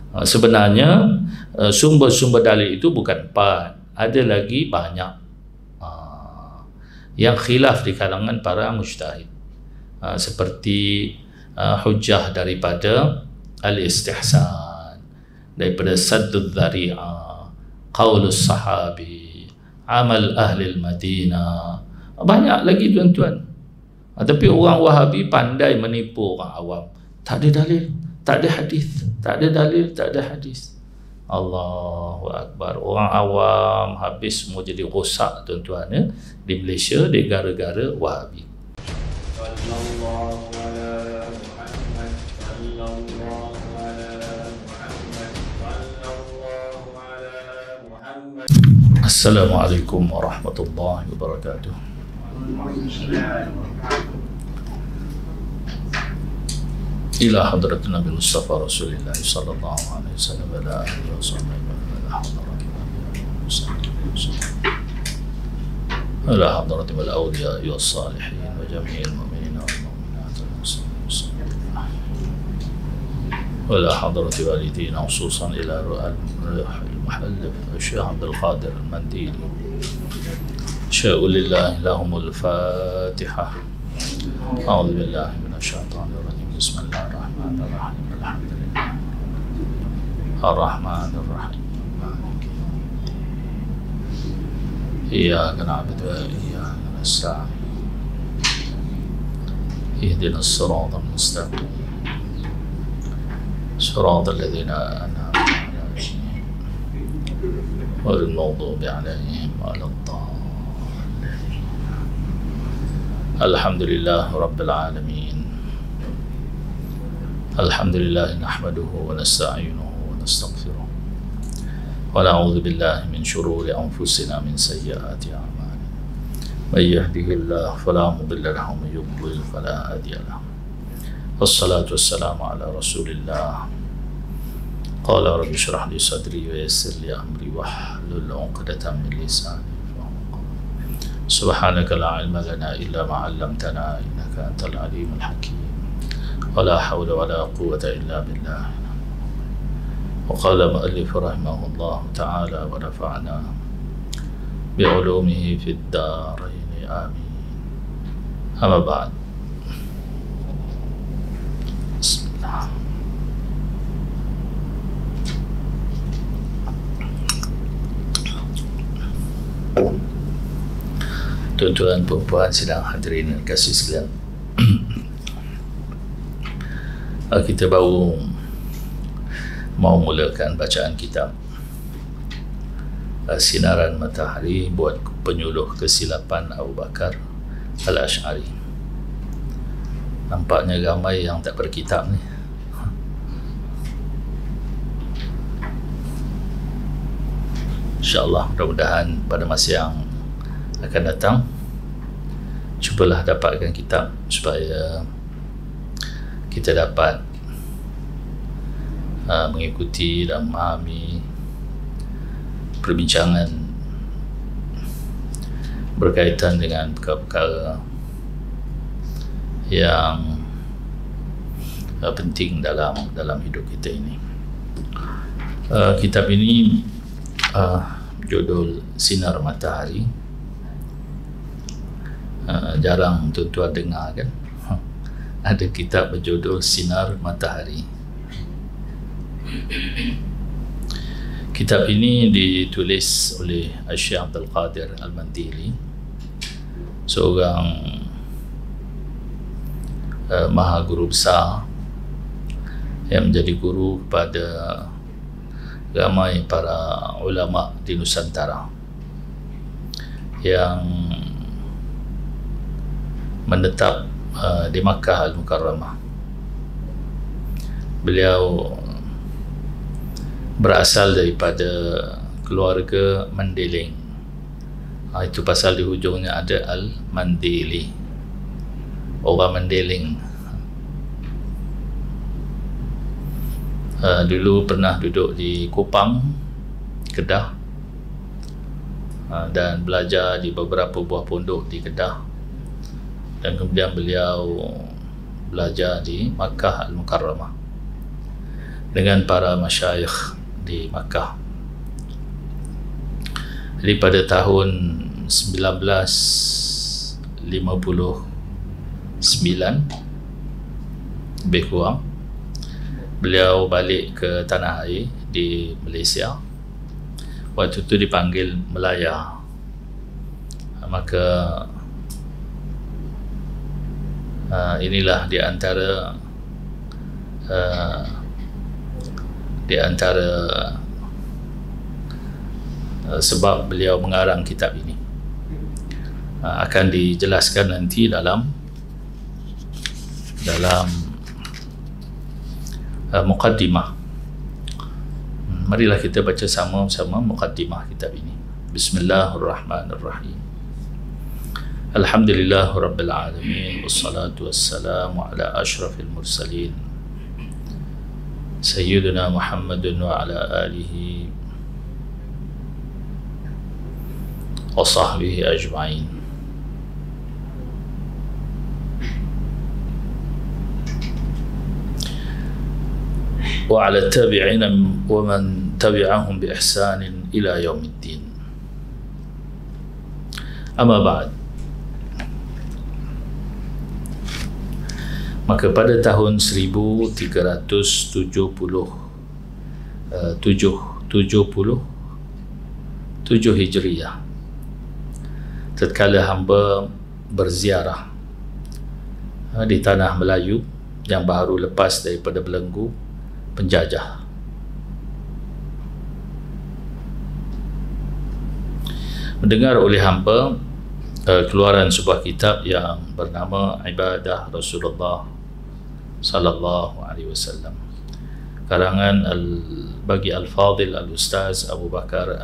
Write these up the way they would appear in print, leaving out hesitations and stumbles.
Sebenarnya sumber-sumber dalil itu bukan 4, ada lagi banyak yang khilaf di kalangan para mujtahid, seperti hujjah daripada al-istihsan, daripada saddud dhari'ah, qaulus sahabi, amal ahli al-Madinah, banyak lagi tuan-tuan. Tapi orang Wahabi pandai menipu orang awam. Tak ada dalil, tak ada hadis, tak ada dalil, tak ada hadis. Allahu Akbar. Orang awam habis semua jadi rosak tuan-tuan ya, di Malaysia, di gara-gara Wahabi. Assalamualaikum warahmatullahi wabarakatuh. Ila hadrat Nabi Mustafa Rasulullah sallallahu alaihi wasallam wa ala alihi wa sahbihi ala hadrat al-awliya wa salihin wa jami'il mu'minin wal mu'minat wal muslimin wa ala hadrat walidina khususan ila al-muhallif Syekh Abdul Qadir al-Mandili. شاء لله لهم الفاتحة. أعوذ بالله من الشيطان الرجيم. بسم الله الرحمن الرحيم. الحمد لله الرحمن الرحيم مالك يوم الدين إياك نعبد وإياك نستعين اهدنا الصراط المستقيم صراط الذين أنعمت عليهم غير المغضوب عليهم ولا الضالين. الحمد لله رب العالمين. الحمد لله نحمده ونستعينه ونستغفره ونعوذ بالله من شرور أنفسنا من سيئات أعمالنا. من يهده الله فلا مضل له ومن يضلل فلا هادي له. والصلاة والسلام على رسول الله. قال رب اشرح لي صدري ويسر لي أمري واحلل عقدة من لساني. سبحانك لا علم لنا إلا ما علمتنا إنك أنت العليم الحكيم. ولا حول ولا قوة إلا بالله. وقال مؤلف رحمه الله تعالى ونفعنا بعلومه في الدارين آمين. أما بعد، بسم الله. Tuan-tuan, puan-puan, sidang hadirin dan kasih sekalian, kita baru mau mulakan bacaan kitab Sinaran Matahari buat penyuluh kesilapan Abu Bakar Al-Ash'ari. Nampaknya ramai yang tak berkitab ni. InsyaAllah, mudah-mudahan pada masa yang akan datang cubalah dapatkan kitab supaya kita dapat mengikuti dan memahami perbincangan berkaitan dengan perkara-perkara yang penting dalam hidup kita ini. Kitab ini judul Sinar Matahari. Jarang tuan-tuan dengar kan ada kitab berjudul Sinar Matahari. Kitab ini ditulis oleh Syekh Abdul Qadir al-Mandili, seorang maha guru besar yang menjadi guru kepada ramai para ulama di Nusantara yang menetap di Makkah Al-Mukarramah. Beliau berasal daripada keluarga Mandiling. Itu pasal di hujungnya ada Al-Mandili, orang Mandiling. Dulu pernah duduk di Kupang, Kedah, dan belajar di beberapa buah pondok di Kedah. Dan kemudian beliau belajar di Makkah Al-Mukarramah. dengan para masyayikh di Makkah. Jadi pada tahun 1959 lebih kurang, beliau balik ke tanah air di Malaysia. Waktu itu dipanggil Melaya. Maka inilah di antara sebab beliau mengarang kitab ini. Akan dijelaskan nanti dalam muqaddimah. Marilah kita baca sama-sama muqaddimah kitab ini. Bismillahirrahmanirrahim. Alhamdulillah Rabbil Alamin, wassalatu wassalamu ala ashrafil mursalin Sayyidina Muhammadin wa ala alihi wa sahbihi ajma'in. Wa ala tabi'ina wa man tabi'ahum bi ihsanin ila yaumiddin. Amma ba'd. Maka pada tahun 1377 Hijriah, tatkala hamba berziarah di tanah Melayu yang baru lepas daripada belenggu penjajah, mendengar oleh hamba keluaran sebuah kitab yang bernama Ibadah Rasulullah sallallahu alaihi wasallam, karangan bagi Al-Fadil Al-Ustaz Abu Bakar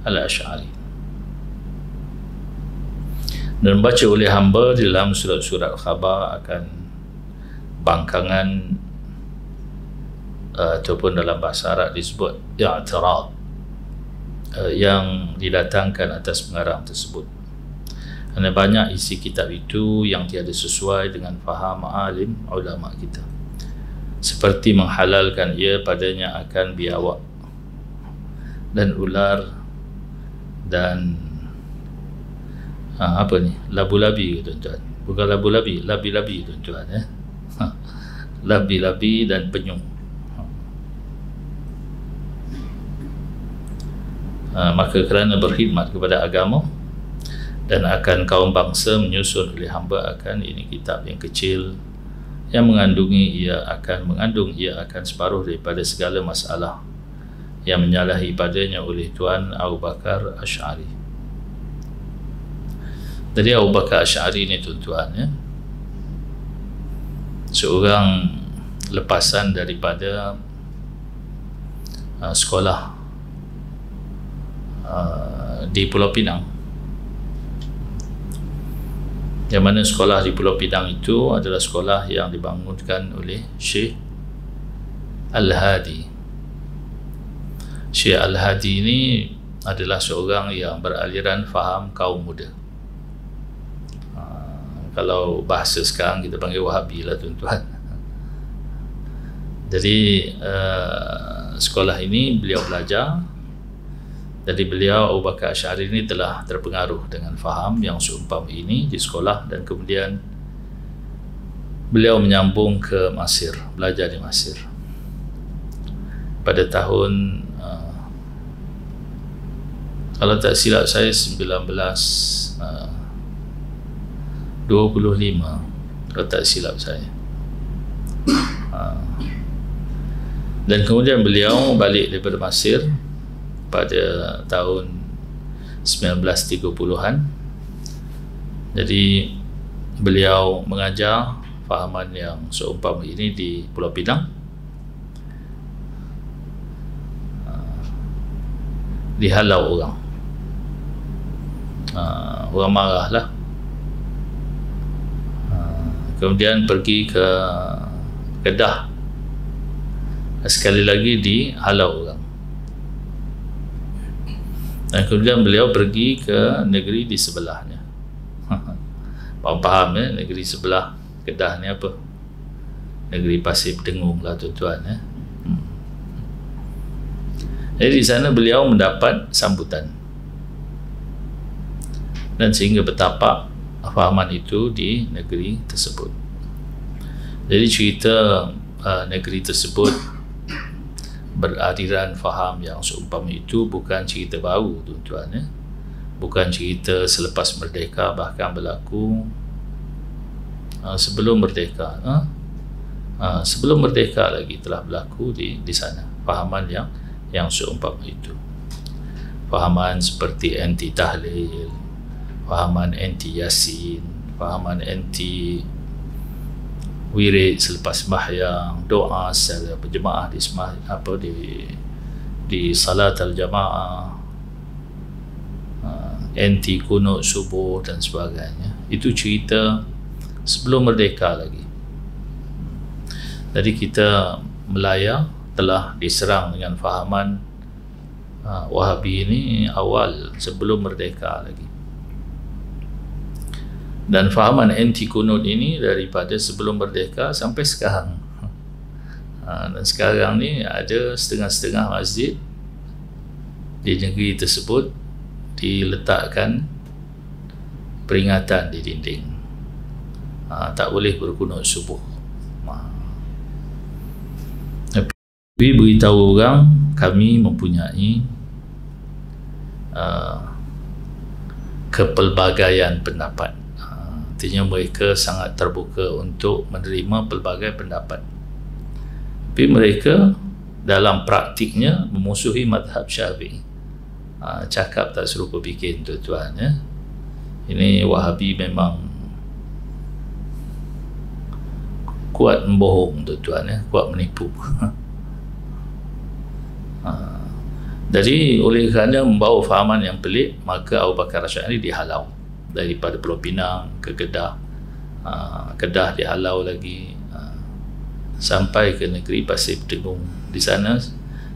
Al-Ash'ari, dan baca oleh hamba di dalam surat-surat khabar akan bangkangan ataupun dalam bahasa Arab disebut i'tirad yang didatangkan atas pengarang tersebut. Kerana banyak isi kitab itu yang tiada sesuai dengan faham alim ulama kita, seperti menghalalkan ia padanya akan biawak dan ular dan labu-labi, tuan-tuan. Bukan labu-labi, labi-labi, tuan-tuan, labi-labi dan penyung. Maka kerana berkhidmat kepada agama dan akan kaum bangsa, menyusun oleh hamba akan ini kitab yang kecil yang mengandung ia akan separuh daripada segala masalah yang menyalahi padanya oleh Tuan Abu Bakar Ash'ari. Jadi Abu Bakar Ash'ari ni, tuan-tuan, seorang lepasan daripada sekolah di Pulau Pinang, yang mana sekolah di Pulau Pinang itu adalah sekolah yang dibangunkan oleh Syekh Al-Hadi. Syekh Al-Hadi ini adalah seorang yang beraliran faham kaum muda. Kalau bahasa sekarang kita panggil Wahabi lah, tuan-tuan. Jadi sekolah ini beliau belajar. Jadi beliau, Abu Bakar Ash'ari ini, telah terpengaruh dengan faham yang seumpama ini di sekolah, dan kemudian beliau menyambung ke Mesir, belajar di Mesir pada tahun kalau tak silap saya 1925, kalau tak silap saya. Dan kemudian beliau balik daripada Mesir pada tahun 1930-an. Jadi beliau mengajar fahaman yang seumpama ini di Pulau Pinang. Dihalau orang, orang marah lah. Kemudian pergi ke Kedah, sekali lagi dihalau orang. Dan kemudian beliau pergi ke negeri di sebelahnya. Faham negeri sebelah Kedah ni apa? Negeri Pasir Pendengung lah, tuan-tuan. Jadi di sana beliau mendapat sambutan, dan sehingga bertapak fahaman itu di negeri tersebut. Jadi cerita negeri tersebut beraliran faham yang seumpama itu bukan cerita baru, tuan-tuan, ya. Bukan cerita selepas merdeka, bahkan berlaku sebelum merdeka. Sebelum merdeka lagi telah berlaku di sana fahaman yang seumpama itu. Fahaman seperti anti tahlil, fahaman anti yasin, fahaman anti wirid selepas sembahyang, doa secara berjemaah di salat al-jamaah, anti kunut subuh dan sebagainya. Itu cerita sebelum merdeka lagi. Jadi kita Melaya telah diserang dengan fahaman Wahabi ini awal sebelum merdeka lagi. Dan fahaman anti kunut ini daripada sebelum merdeka sampai sekarang. Dan sekarang ni ada setengah-setengah masjid di negeri tersebut diletakkan peringatan di dinding, tak boleh berkunut subuh. Tapi beritahu orang kami mempunyai kepelbagaian pendapat. Artinya mereka sangat terbuka untuk menerima pelbagai pendapat, tapi mereka dalam praktiknya memusuhi mazhab Syafi'i. Cakap tak serupa bikin, tuan-tuan, ya. Ini Wahabi memang kuat membohong, tuan-tuan, ya. Kuat menipu. Jadi oleh kerana membawa fahaman yang pelik, maka Abu Bakar Asy'ari dihalau daripada Pulau Pinang ke Kedah. Kedah dihalau lagi, sampai ke negeri Pasir Tegung. Di sana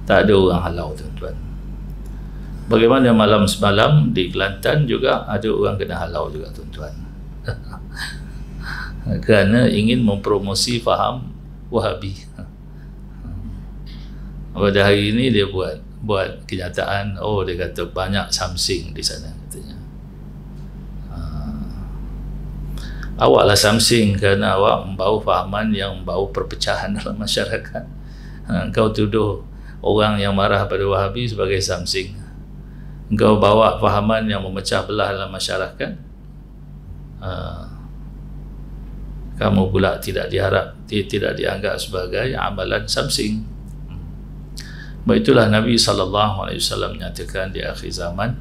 tak ada orang halau, tuan-tuan. Bagaimana malam semalam di Kelantan juga ada orang kena halau juga, tuan-tuan. Kerana ingin mempromosi faham Wahabi. Pada hari ini dia buat kenyataan, dia kata banyak samsing di sana, katanya. Awaklah samsing kerana awak membawa fahaman yang membawa perpecahan dalam masyarakat. Kau tuduh orang yang marah pada Wahabi sebagai samsing. Engkau bawa fahaman yang memecah belah dalam masyarakat. Kamu pula tidak dianggap sebagai amalan samsing. Itulah Nabi SAW menyatakan di akhir zaman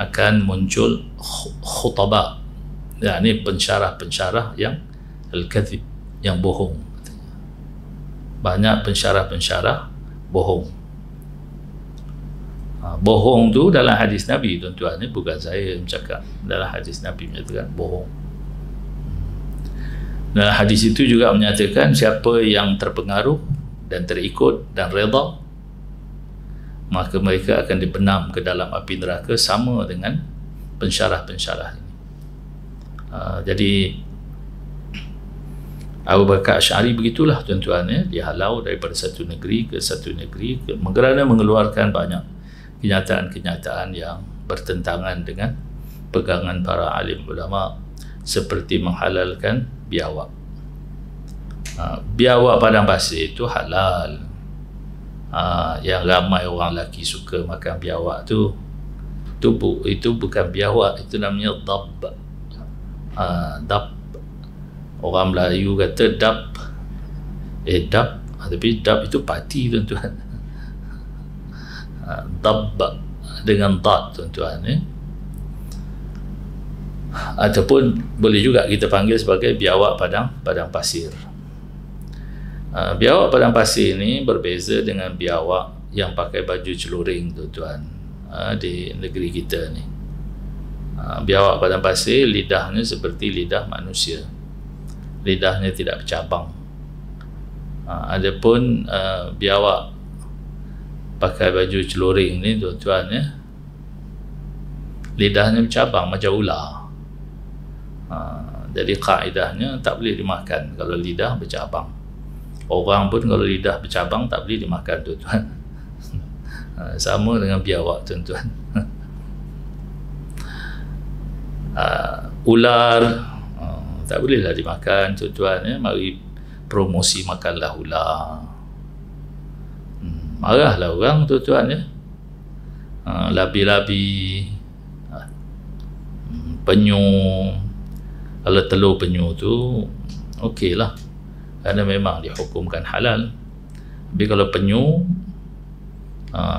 akan muncul khutbah, yakni pensyarah-pensyarah yang al-kadhib, yang bohong. Banyak pensyarah-pensyarah bohong. Bohong tu dalam hadis Nabi, tuan-tuan, ni bukan saya yang cakap. Dalam hadis Nabi menyatakan bohong. Dalam hadis itu juga menyatakan siapa yang terpengaruh dan terikut dan redha, maka mereka akan dibenam ke dalam api neraka sama dengan pensyarah-pensyarah ini. Jadi Abu Bakar Asy'ari begitulah, tuan-tuan, ya. Dia halau daripada satu negeri ke satu negeri kerana mengeluarkan banyak kenyataan-kenyataan yang bertentangan dengan pegangan para alim ulama, seperti menghalalkan biawak. Biawak padang pasir itu halal. Yang ramai orang lelaki suka makan biawak itu bukan biawak, itu namanya dab. Dab, orang Melayu kata dab, dab, tapi dab itu pati, tuan-tuan. Dab dengan dad, tuan-tuan, ya. Ataupun boleh juga kita panggil sebagai biawak padang pasir. Biawak padang pasir ini berbeza dengan biawak yang pakai baju celuring, tuan-tuan, di negeri kita ni. Biawak padang pasir lidahnya seperti lidah manusia, lidahnya tidak bercabang. Adapun biawak pakai baju celuring ni, tuan-tuan, ya, lidahnya bercabang macam ular. Jadi kaedahnya tak boleh dimakan kalau lidah bercabang. Orang pun kalau lidah bercabang tak boleh dimakan, tuan-tuan. Sama dengan biawak tuan-tuan. Ular tak bolehlah dimakan tuan-tuan ya. Mari promosi makanlah ular. Marahlah orang tuan-tuan ya. Labi-labi, penyu. Kalau telur penyu tu okey lah, kerana memang dihukumkan halal. Tapi kalau penyu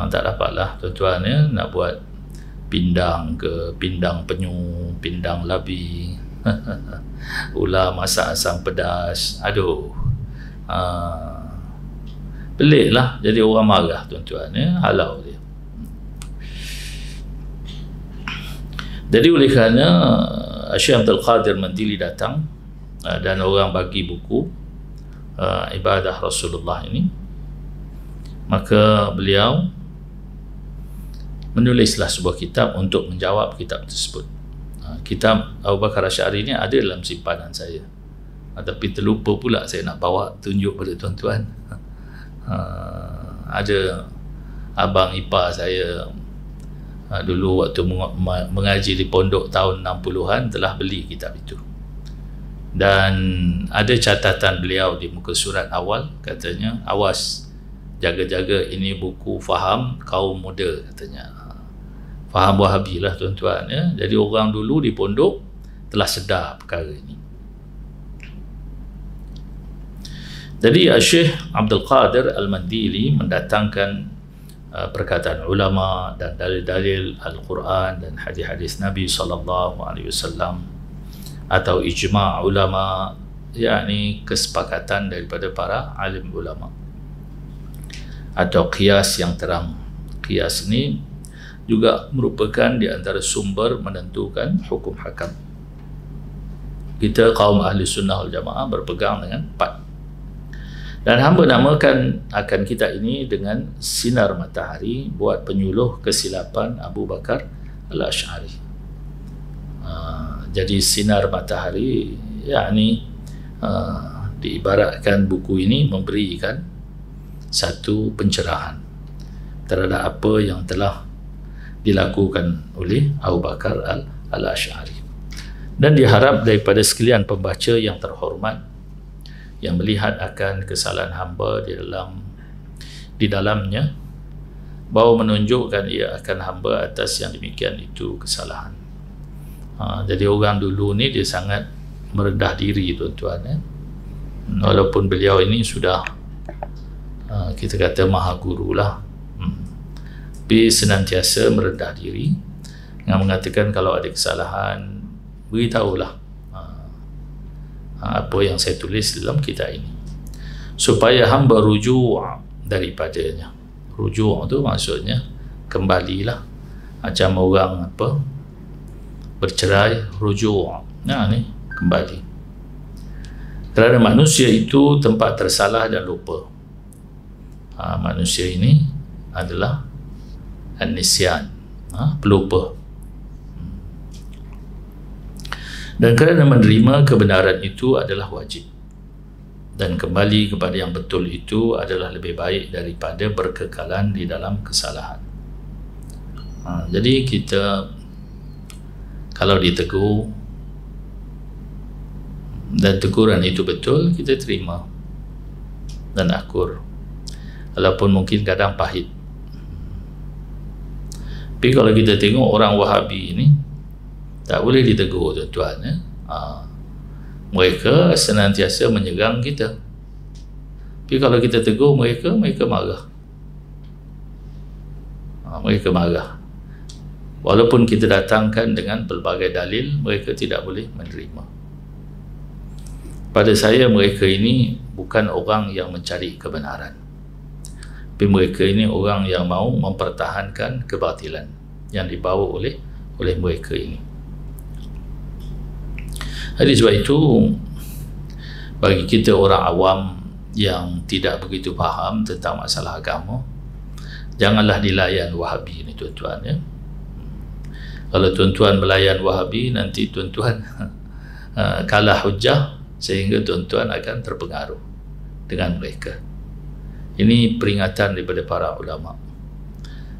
tak dapatlah tuan-tuan ya, nak buat pindang ke, pindang penyu, pindang labi. Ular masak asam pedas, aduh, pelik lah, jadi orang marah tuan-tuan ya, halau dia. Jadi oleh kerana Syekh Abdul Qadir Mandili datang dan orang bagi buku Ibadah Rasulullah ini, maka beliau menulislah sebuah kitab untuk menjawab kitab tersebut. Kitab Abu Bakar Asy'ari ini ada dalam simpanan saya, tapi terlupa pula saya nak bawa tunjuk pada tuan-tuan. Ada abang ipar saya dulu waktu mengaji di pondok tahun 60-an telah beli kitab itu, dan ada catatan beliau di muka surat awal, katanya, awas, jaga-jaga, ini buku faham kaum muda, katanya. Faham Wahabi lah tuan-tuan ya. Jadi orang dulu di pondok telah sedar perkara ini. Jadi Syekh Abdul Qadir Al-Mandili mendatangkan perkataan ulama dan dalil-dalil Al-Quran dan hadis-hadis Nabi SAW, atau ijma' ulama, yakni kesepakatan daripada para alim ulama, atau qiyas yang terang. Qiyas ini juga merupakan di antara sumber menentukan hukum hakam. Kita kaum ahli sunnah wal jamaah berpegang dengan 4. Dan hamba namakan akan kita ini dengan sinar matahari buat penyuluh kesilapan Abu Bakar Al-Asy'ari. Jadi sinar matahari, yakni diibaratkan buku ini memberikan satu pencerahan terhadap apa yang telah dilakukan oleh Abu Bakar Al-Asy'ari. Dan diharap daripada sekalian pembaca yang terhormat yang melihat akan kesalahan hamba di dalamnya, bahawa menunjukkan ia akan hamba atas yang demikian itu kesalahan. Jadi orang dulu ni dia sangat merendah diri tuan-tuan ya. Walaupun beliau ini sudah kita kata maha guru lah, tapi senantiasa merendah diri dengan mengatakan kalau ada kesalahan, beritahulah apa yang saya tulis dalam kitab ini, supaya hamba rujuk daripadanya. Rujuk tu maksudnya kembalilah, macam orang apa bercerai, rujuk, nah ni kembali. Kerana manusia itu tempat tersalah dan lupa. Manusia ini adalah an-nisyan, pelupa. Dan kerana menerima kebenaran itu adalah wajib, dan kembali kepada yang betul itu adalah lebih baik daripada berkekalan di dalam kesalahan. Jadi kita kalau ditegur dan teguran itu betul, kita terima dan akur, walaupun mungkin kadang pahit. Tapi kalau kita tengok orang Wahabi ini, tak boleh ditegur tuan-tuan ya. Mereka senantiasa menyerang kita, tapi kalau kita tegur mereka marah. Mereka marah. Walaupun kita datangkan dengan pelbagai dalil, mereka tidak boleh menerima. Pada saya, mereka ini bukan orang yang mencari kebenaran, tapi mereka ini orang yang mahu mempertahankan kebatilan yang dibawa oleh mereka ini. Jadi sebab itu, bagi kita orang awam yang tidak begitu faham tentang masalah agama, janganlah dilayan Wahabi ni tuan-tuan ya. Kalau tuan-tuan melayan Wahabi, nanti tuan-tuan kalah hujah, sehingga tuan-tuan akan terpengaruh dengan mereka. Ini peringatan daripada para ulama.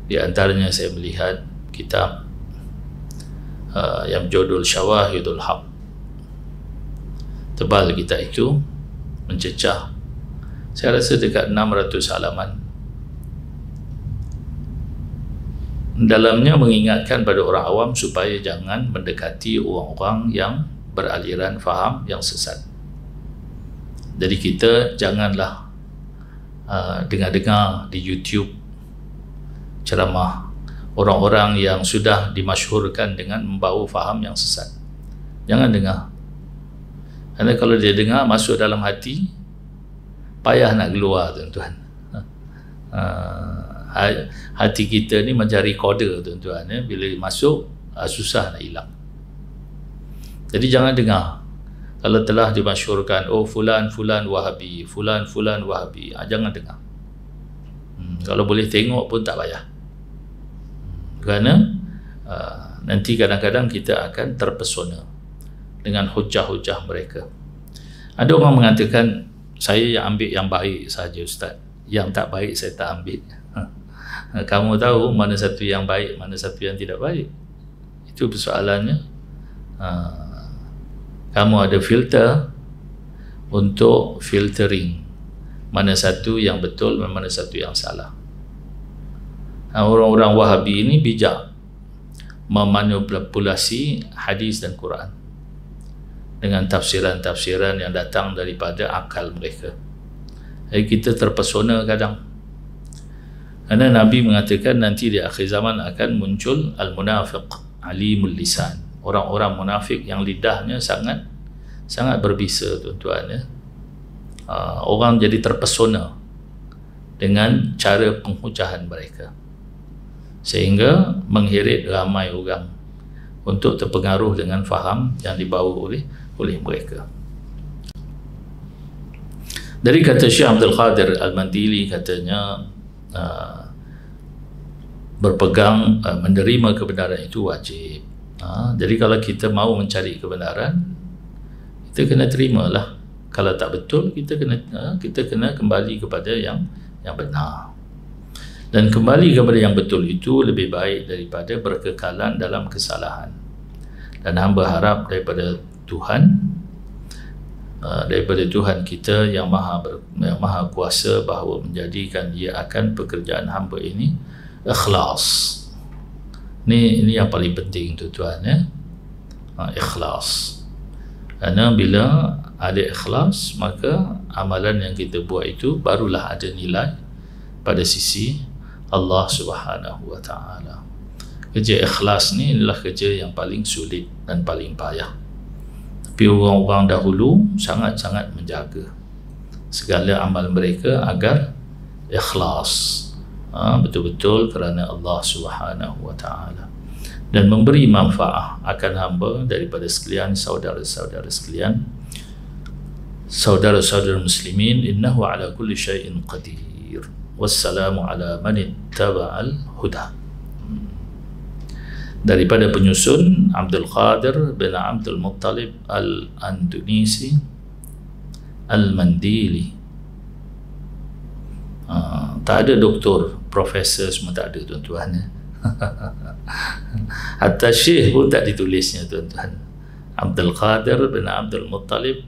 Di antaranya saya melihat kitab yang berjudul Syawahidul Haq. Tebal kitab itu, mencecah, saya rasa dekat 600 halaman. Dalamnya mengingatkan pada orang awam supaya jangan mendekati orang-orang yang beraliran faham yang sesat. Jadi kita janganlah dengar-dengar di YouTube ceramah orang-orang yang sudah dimasyhurkan dengan membawa faham yang sesat. Jangan dengar. Kerana kalau dia dengar masuk dalam hati, payah nak keluar, tuan-tuan. Hati kita ni macam recorder, tuan-tuan. Bila masuk, susah nak hilang. Jadi jangan dengar. Kalau telah dimasyhurkan, oh fulan Wahabi, fulan Wahabi, jangan dengar. Kalau boleh tengok pun tak payah. Kerana nanti kadang-kadang kita akan terpesona dengan hujah-hujah mereka. Ada orang mengatakan, saya yang ambil yang baik saja Ustaz, yang tak baik saya tak ambil. Kamu tahu mana satu yang baik, mana satu yang tidak baik? Itu persoalannya. Kamu ada filter untuk filtering mana satu yang betul dan mana satu yang salah. Orang-orang Wahabi ini bijak memanipulasi hadis dan Quran dengan tafsiran-tafsiran yang datang daripada akal mereka. Jadi kita terpesona kadang. Kerana Nabi mengatakan nanti di akhir zaman akan muncul al-munafiq alimul lisan, orang-orang munafik yang lidahnya sangat berbisa, tuan-tuan, ya. Orang jadi terpesona dengan cara penghujahan mereka, sehingga mengheret ramai orang untuk terpengaruh dengan faham yang dibawa oleh mereka. Dari kata Syekh Abdul Qadir Al-Mandili, katanya berpegang, menerima kebenaran itu wajib. Jadi kalau kita mau mencari kebenaran, kita kena terimalah. Kalau tak betul, kita kena kembali kepada yang benar. Dan kembali kepada yang betul itu lebih baik daripada berkekalan dalam kesalahan. Dan hamba harap daripada Tuhan kita yang maha kuasa, bahawa menjadikan dia akan pekerjaan hamba ini ikhlas. Ini yang paling penting, tuan-tuan, ya. Ikhlas. Kerana bila ada ikhlas, maka amalan yang kita buat itu barulah ada nilai pada sisi Allah Subhanahu wa ta'ala. Kerja ikhlas ni adalah kerja yang paling sulit dan paling payah. Tapi orang-orang dahulu sangat-sangat menjaga segala amal mereka agar ikhlas, betul-betul kerana Allah Subhanahu wa ta'ala, dan memberi manfaat akan hamba daripada sekalian saudara-saudara sekalian, saudara-saudara muslimin. Innahu ala kulli syai'in qadir. Wassalamu ala man ittaba'al huda. Daripada penyusun Abdul Qadir bin Abdul Muttalib Al-Andunisi Al-Mandili. Tak ada doktor, profesor, semua tak ada, tuan-tuan. Hatta syekh pun tak ditulisnya, tuan-tuan. Abdul Qadir bin Abdul Muttalib,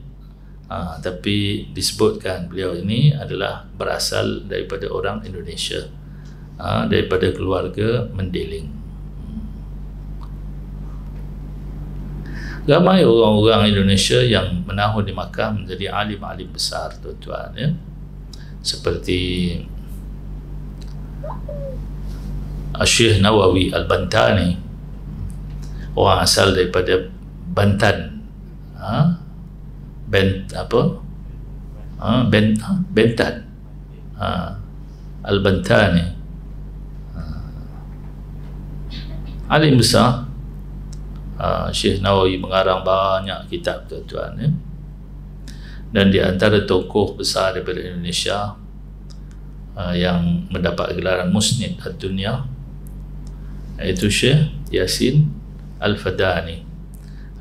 tapi disebutkan beliau ini adalah berasal daripada orang Indonesia, daripada keluarga mendiling. Ramai orang-orang Indonesia yang menahun di Makkah menjadi alim-alim besar, tuan-tuan, ya. Seperti Syekh Nawawi Al-Bantani, orang asal daripada Bantan, Bentan, Al-Bantani, alim besar. Syekh Nawawi mengarang banyak kitab, tuan-tuan, ya. Dan di antara tokoh besar daripada Indonesia yang mendapat gelaran Musnid Ad-Dunya, iaitu Syekh Yasin Al-Fadani.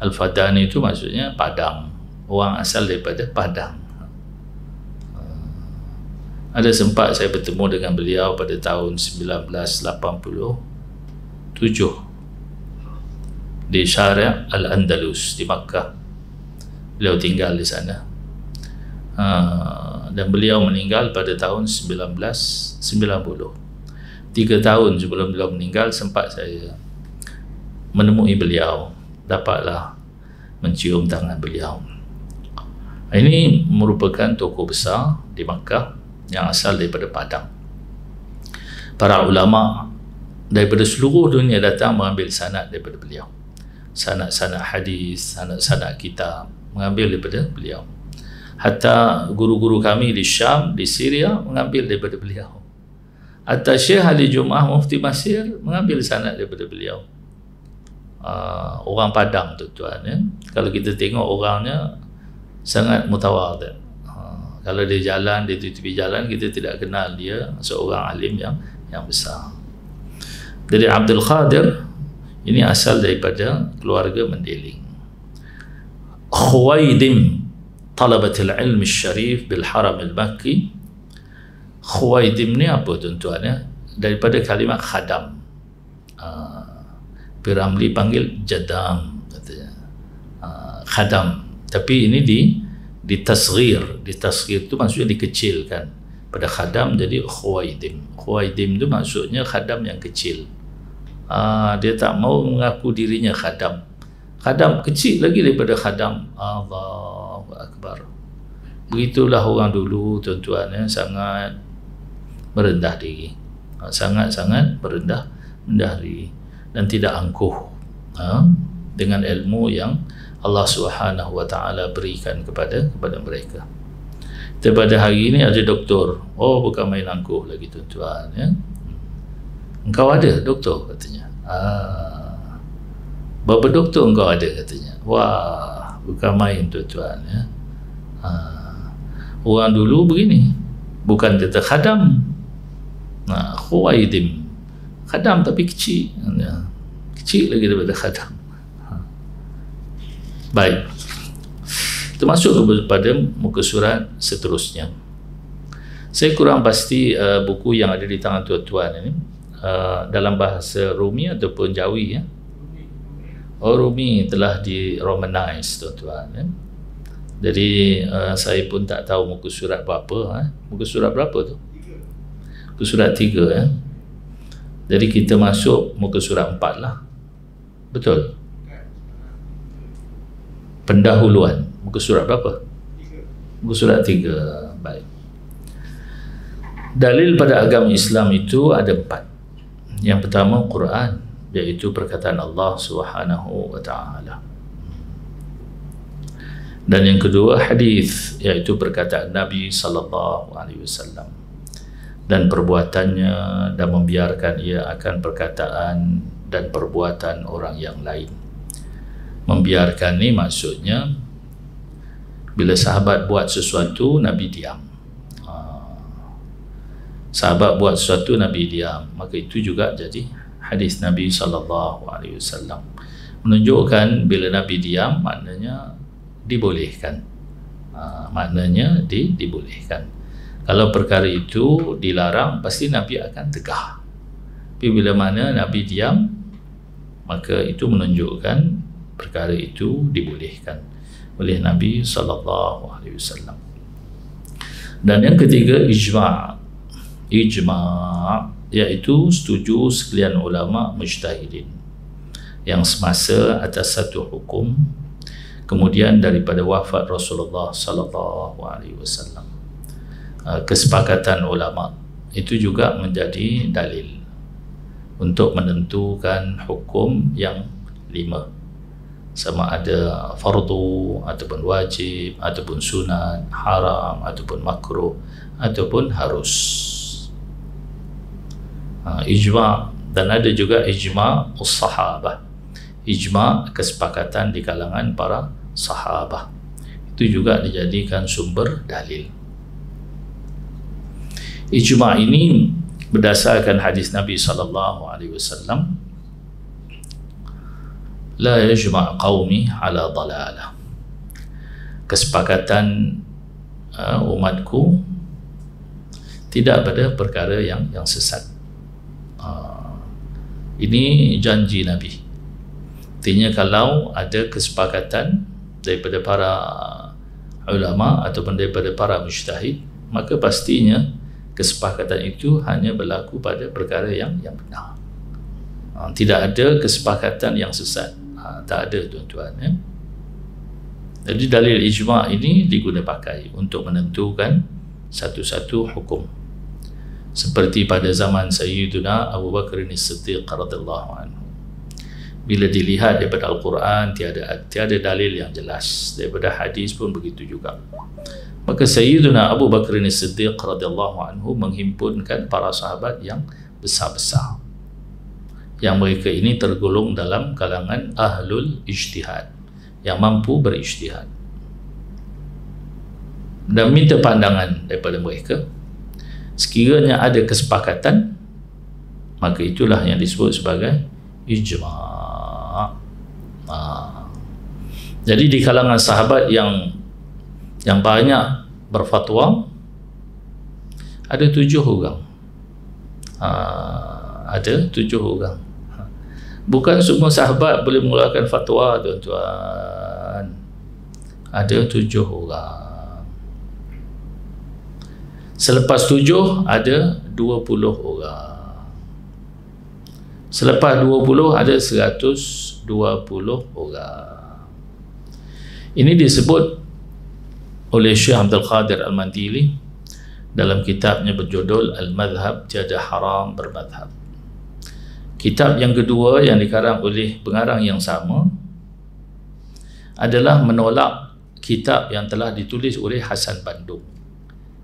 Al-Fadani itu maksudnya Padang, orang asal daripada Padang. Ada sempat saya bertemu dengan beliau pada tahun 1987 di Syari' Al-Andalus di Makkah. Beliau tinggal di sana. Dan beliau meninggal pada tahun 1990. 3 tahun sebelum beliau meninggal sempat saya menemui beliau, dapatlah mencium tangan beliau. Ini merupakan tokoh besar di Makkah yang asal daripada Padang. Para ulama daripada seluruh dunia datang mengambil sanad daripada beliau. Sanad-sanad hadis, sanad-sanad kitab mengambil daripada beliau. Hatta guru-guru kami di Syam, di Syria mengambil daripada beliau. Hatta Syekh Ali Jum'ah Mufti Masir mengambil sanad daripada beliau. Orang Padang tuan-tuan ya. Kalau kita tengok orangnya sangat mutawadhi. Kalau dia jalan di tepi jalan, kita tidak kenal dia seorang alim yang besar. Dari Abdul Qadir ini asal daripada keluarga mendeling. Khuwaidim talabatul ilmi syarif bil haram al-Makki. Khuwaidim ni apa tuan-tuan ya? Daripada kalimat khadam. Piramli panggil jadam katanya. Khadam. Tapi ini di tasghir itu maksudnya dikecilkan. Pada khadam jadi khuwaidim. Khuwaidim itu maksudnya khadam yang kecil. Dia tak mau mengaku dirinya khadam. Khadam kecil lagi daripada khadam. Allahu Akbar. Begitulah orang dulu tuan-tuan ya, sangat merendah diri. Sangat-sangat merendah diri dan tidak angkuh dengan ilmu yang Allah Subhanahu wa taala berikan kepada mereka. Pada hari ini ada doktor. Oh, bukan main angkuh lagi tuan-tuan ya. Engkau ada doktor katanya. Berapa doktor engkau ada katanya. Wah, bukan main tuan-tuan ya. Orang dulu begini. Bukan kata khadam. Khuwaidim. Khadam tapi kecil. Kecil lagi daripada khadam. Baik. Termasuk kepada muka surat seterusnya. Saya kurang pasti buku yang ada di tangan tuan-tuan ini dalam bahasa Rumi ataupun Jawi ya. Rumi telah di Romanize tuan-tuan ya. Jadi saya pun tak tahu muka surat berapa. Muka surat berapa tu? Muka surat 3 ya. Jadi kita masuk muka surat 4 lah. Betul? Pendahuluan muka surat berapa? Muka surat 3. Baik. Dalil pada agama Islam itu ada 4. Yang pertama Quran, iaitu perkataan Allah Subhanahu wa taala. Dan yang kedua hadis, iaitu perkataan Nabi sallallahu alaihi wasallam dan perbuatannya dan membiarkan ia akan perkataan dan perbuatan orang yang lain. Membiarkan ni maksudnya bila sahabat buat sesuatu Nabi diam. Sahabat buat sesuatu Nabi diam, maka itu juga jadi hadis Nabi SAW. Menunjukkan bila Nabi diam maknanya dibolehkan. Maknanya dibolehkan. Kalau perkara itu dilarang pasti Nabi akan tegah. Tapi bila mana Nabi diam, maka itu menunjukkan perkara itu dibolehkan oleh Nabi SAW. Dan yang ketiga ijma', iaitu setuju sekalian ulama mujtahidin yang semasa atas satu hukum kemudian daripada wafat Rasulullah SAW. Kesepakatan ulama itu juga menjadi dalil untuk menentukan hukum yang 5, sama ada fardu ataupun wajib ataupun sunat, haram ataupun makruh ataupun harus. Ijma', dan ada juga ijma' us-sahabah, ijma' kesepakatan di kalangan para sahabah, itu juga dijadikan sumber dalil. Ijma' ini berdasarkan hadis Nabi SAW, la yajma' qaumi ala dalalah. Kesepakatan umatku tidak pada perkara yang sesat. Ini janji Nabi. Artinya kalau ada kesepakatan daripada para ulama ataupun daripada para mujtahid, maka pastinya kesepakatan itu hanya berlaku pada perkara yang benar. Tidak ada kesepakatan yang sesat. Tak ada, tuan-tuan, ya. Jadi dalil ijma' ini digunakan pakai untuk menentukan satu-satu hukum. Seperti pada zaman Sayyiduna Abu Bakar As-Siddiq radhiyallahu anhu. Bila dilihat daripada Al-Quran, tiada dalil yang jelas, daripada hadis pun begitu juga. Maka Sayyiduna Abu Bakar As-Siddiq radhiyallahu anhu menghimpunkan para sahabat yang besar-besar, yang mereka ini tergolong dalam kalangan ahlul ijtihad, yang mampu berijtihad, dan minta pandangan daripada mereka. Sekiranya ada kesepakatan, maka itulah yang disebut sebagai ijma'. Jadi di kalangan sahabat yang banyak berfatwa, ada 7 orang. Ada 7 orang. Bukan semua sahabat boleh mengeluarkan fatwa, tuan-tuan. Ada 7 orang. Selepas 7 ada 20 orang. Selepas 20 ada 120 orang. Ini disebut oleh Syekh Abdul Qadir Al-Mandili dalam kitabnya berjudul Al-Madhab, Tiada Haram Bermadhab. Kitab yang kedua yang dikarang oleh pengarang yang sama adalah menolak kitab yang telah ditulis oleh Hasan Bandung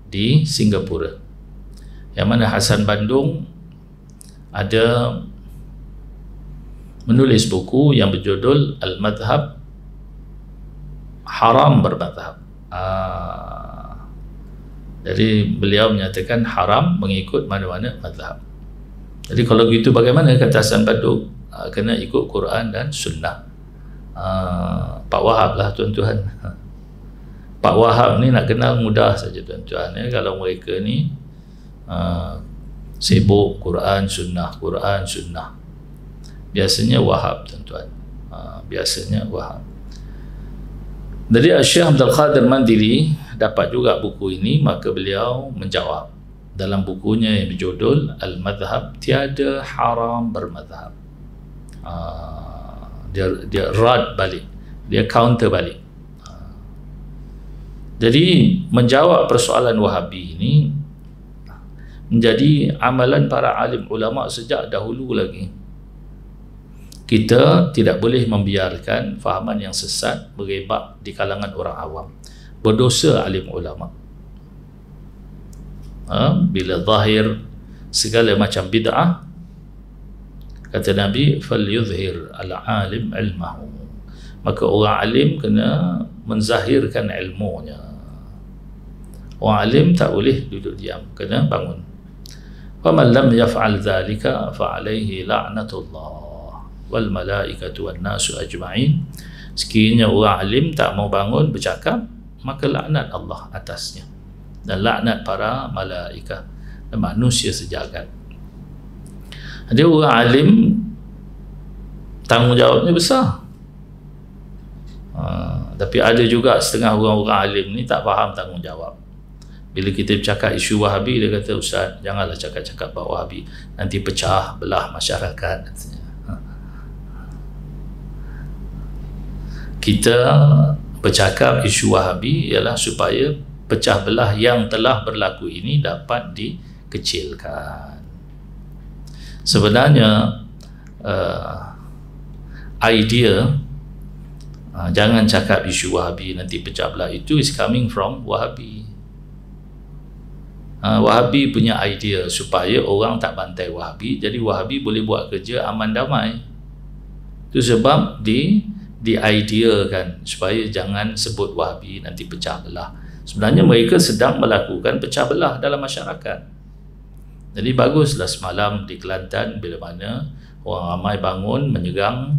di Singapura, yang mana Hasan Bandung ada menulis buku yang berjudul Al-Madhab, Haram Bermadhab. Jadi beliau menyatakan haram mengikut mana-mana madhab. Jadi kalau begitu bagaimana, kata Hasan Bandung? Kena ikut Quran dan Sunnah. Pak Wahab lah, tuan-tuan. Pak Wahab ni nak kenal mudah saja, tuan-tuan, ya. Kalau mereka ni sibuk Quran Sunnah, Quran Sunnah, biasanya Wahab, tuan-tuan. Biasanya Wahab. Jadi Syekh Abdul Qadir Mandili dapat juga buku ini, maka beliau menjawab dalam bukunya yang berjudul Al-Madhab, Tiada Haram Bermadhab. Dia rad balik, dia counter balik. Jadi menjawab persoalan Wahabi ini menjadi amalan para alim ulama sejak dahulu lagi. Kita tidak boleh membiarkan fahaman yang sesat berebak di kalangan orang awam. Berdosa alim ulama. Bila zahir segala macam bid'ah, kata Nabi, falyuzhir al-alim ilmahu, maka orang alim kena menzahirkan ilmunya. Orang alim tak boleh duduk diam, kena bangun. Faman lam yaf'al dhalika fa'alaihi la'natullah wal malaikatu wan nasu ajma'in. Sekiranya orang alim tak mau bangun bercakap, maka laknat Allah atasnya, dan laknat para malaikat dan manusia sejagat. Jadi orang alim tanggungjawabnya besar. Tapi ada juga setengah orang-orang alim ni tak faham tanggungjawab. Bila kita bercakap isu Wahabi, dia kata, Ustaz, janganlah cakap-cakap bab Wahabi, nanti pecah belah masyarakat. Kita bercakap isu Wahabi ialah supaya pecah belah yang telah berlaku ini dapat dikecilkan. Sebenarnya idea jangan cakap isu Wahabi nanti pecah belah itu is coming from Wahabi. Wahabi punya idea supaya orang tak bantai Wahabi, jadi Wahabi boleh buat kerja aman damai. Itu sebab di-ideakan supaya jangan sebut Wahabi nanti pecah belah. Sebenarnya mereka sedang melakukan pecah belah dalam masyarakat. Jadi baguslah semalam di Kelantan bila mana orang ramai bangun menyegang,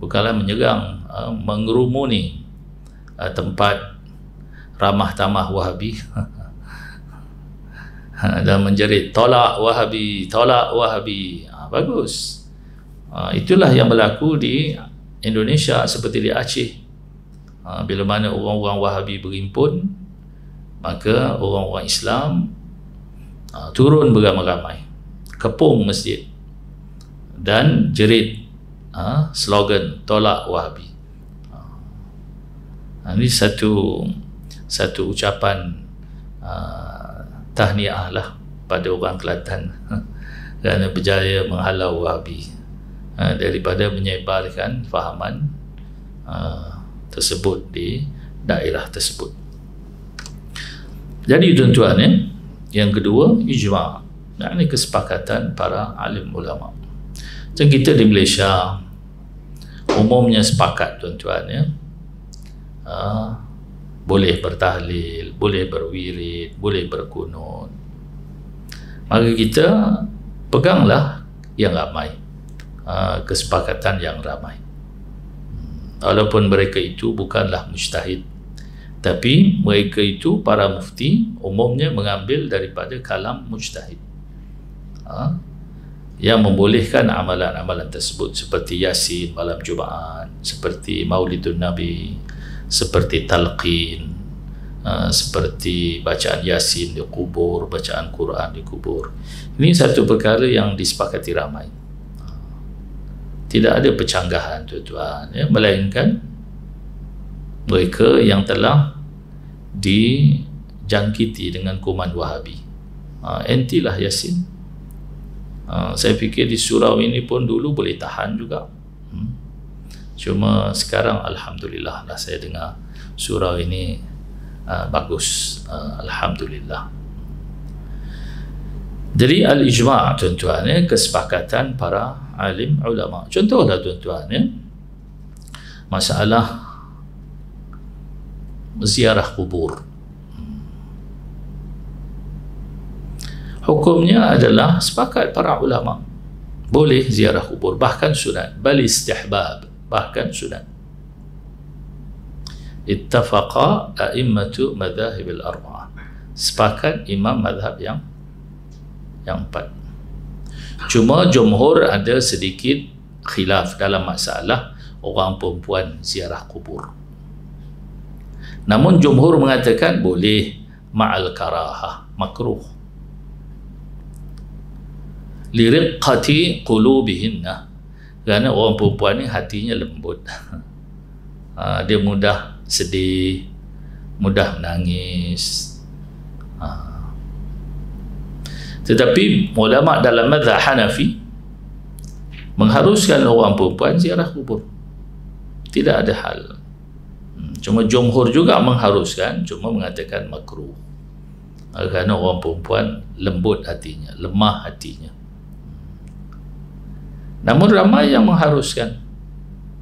bukanlah menyegang, mengerumuni tempat ramah tamah Wahabi. dan menjerit tolak Wahabi, tolak Wahabi. Bagus. Itulah yang berlaku di Indonesia seperti di Aceh. Bila mana orang-orang Wahabi berimpun, maka orang-orang Islam turun beramai-ramai, kepung masjid dan jerit slogan tolak Wahabi. Ini satu ucapan tahniah lah pada orang Kelantan kerana berjaya menghalau Wahabi daripada menyebarkan fahaman tersebut di daerah tersebut. Jadi tuan-tuan, yang kedua, ijma', yakni kesepakatan para alim ulama. Macam kita di Malaysia umumnya sepakat tuan-tuan, boleh bertahlil, boleh berwirid, boleh berkunut. Maka kita peganglah yang ramai, kesepakatan yang ramai. Walaupun mereka itu bukanlah mujtahid, tapi mereka itu para mufti umumnya mengambil daripada kalam mujtahid, yang membolehkan amalan-amalan tersebut seperti Yasin malam Jumaat, seperti Maulidun Nabi, seperti talqin, seperti bacaan Yasin di kubur, bacaan Quran di kubur. Ini satu perkara yang disepakati ramai. Tidak ada pecanggahan tuan-tuan, melainkan mereka yang telah dijangkiti dengan kuman Wahabi. Entilah Yasin. Saya fikir di surau ini pun dulu boleh tahan juga. Cuma sekarang alhamdulillah lah saya dengar surau ini bagus, alhamdulillah. Jadi al-ijma' tuan-tuan, kesepakatan para alim ulama. Contohlah tuan-tuan, masalah ziarah kubur. Hukumnya adalah sepakat para ulama boleh ziarah kubur, bahkan sunat, bal istihbab, bahkan sunat. Ittafaqa a'immatu madhahib al-arba'ah, sepakat imam madhab yang empat. Cuma jumhur ada sedikit khilaf dalam masalah orang perempuan ziarah kubur. Namun jumhur mengatakan boleh ma'al karahah, makruh, liriqqati qulubihinna, kerana orang perempuan ni hatinya lembut. Dia mudah sedih, mudah menangis. Tetapi ulama dalam mazhab Hanafi mengharuskan orang perempuan ziarah kubur, tidak ada hal. Cuma jumhur juga mengharuskan, cuma mengatakan makruh, kerana orang perempuan lembut hatinya, lemah hatinya. Namun ramai yang mengharuskan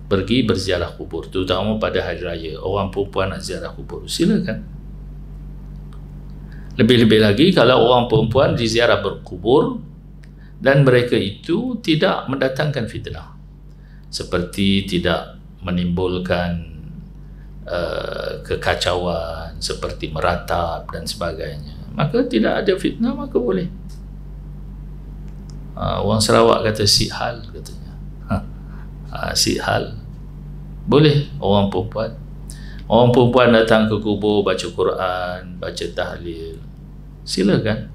pergi berziarah kubur, terutama pada hari raya. Orang perempuan nak ziarah kubur, silakan. Lebih-lebih lagi kalau orang perempuan diziarah berkubur dan mereka itu tidak mendatangkan fitnah, seperti tidak menimbulkan kekacauan seperti meratap dan sebagainya, maka tidak ada fitnah, maka boleh. Orang Sarawak kata si'hal, katanya. Si'hal boleh orang perempuan. Orang perempuan datang ke kubur, baca Quran, baca tahlil, silakan,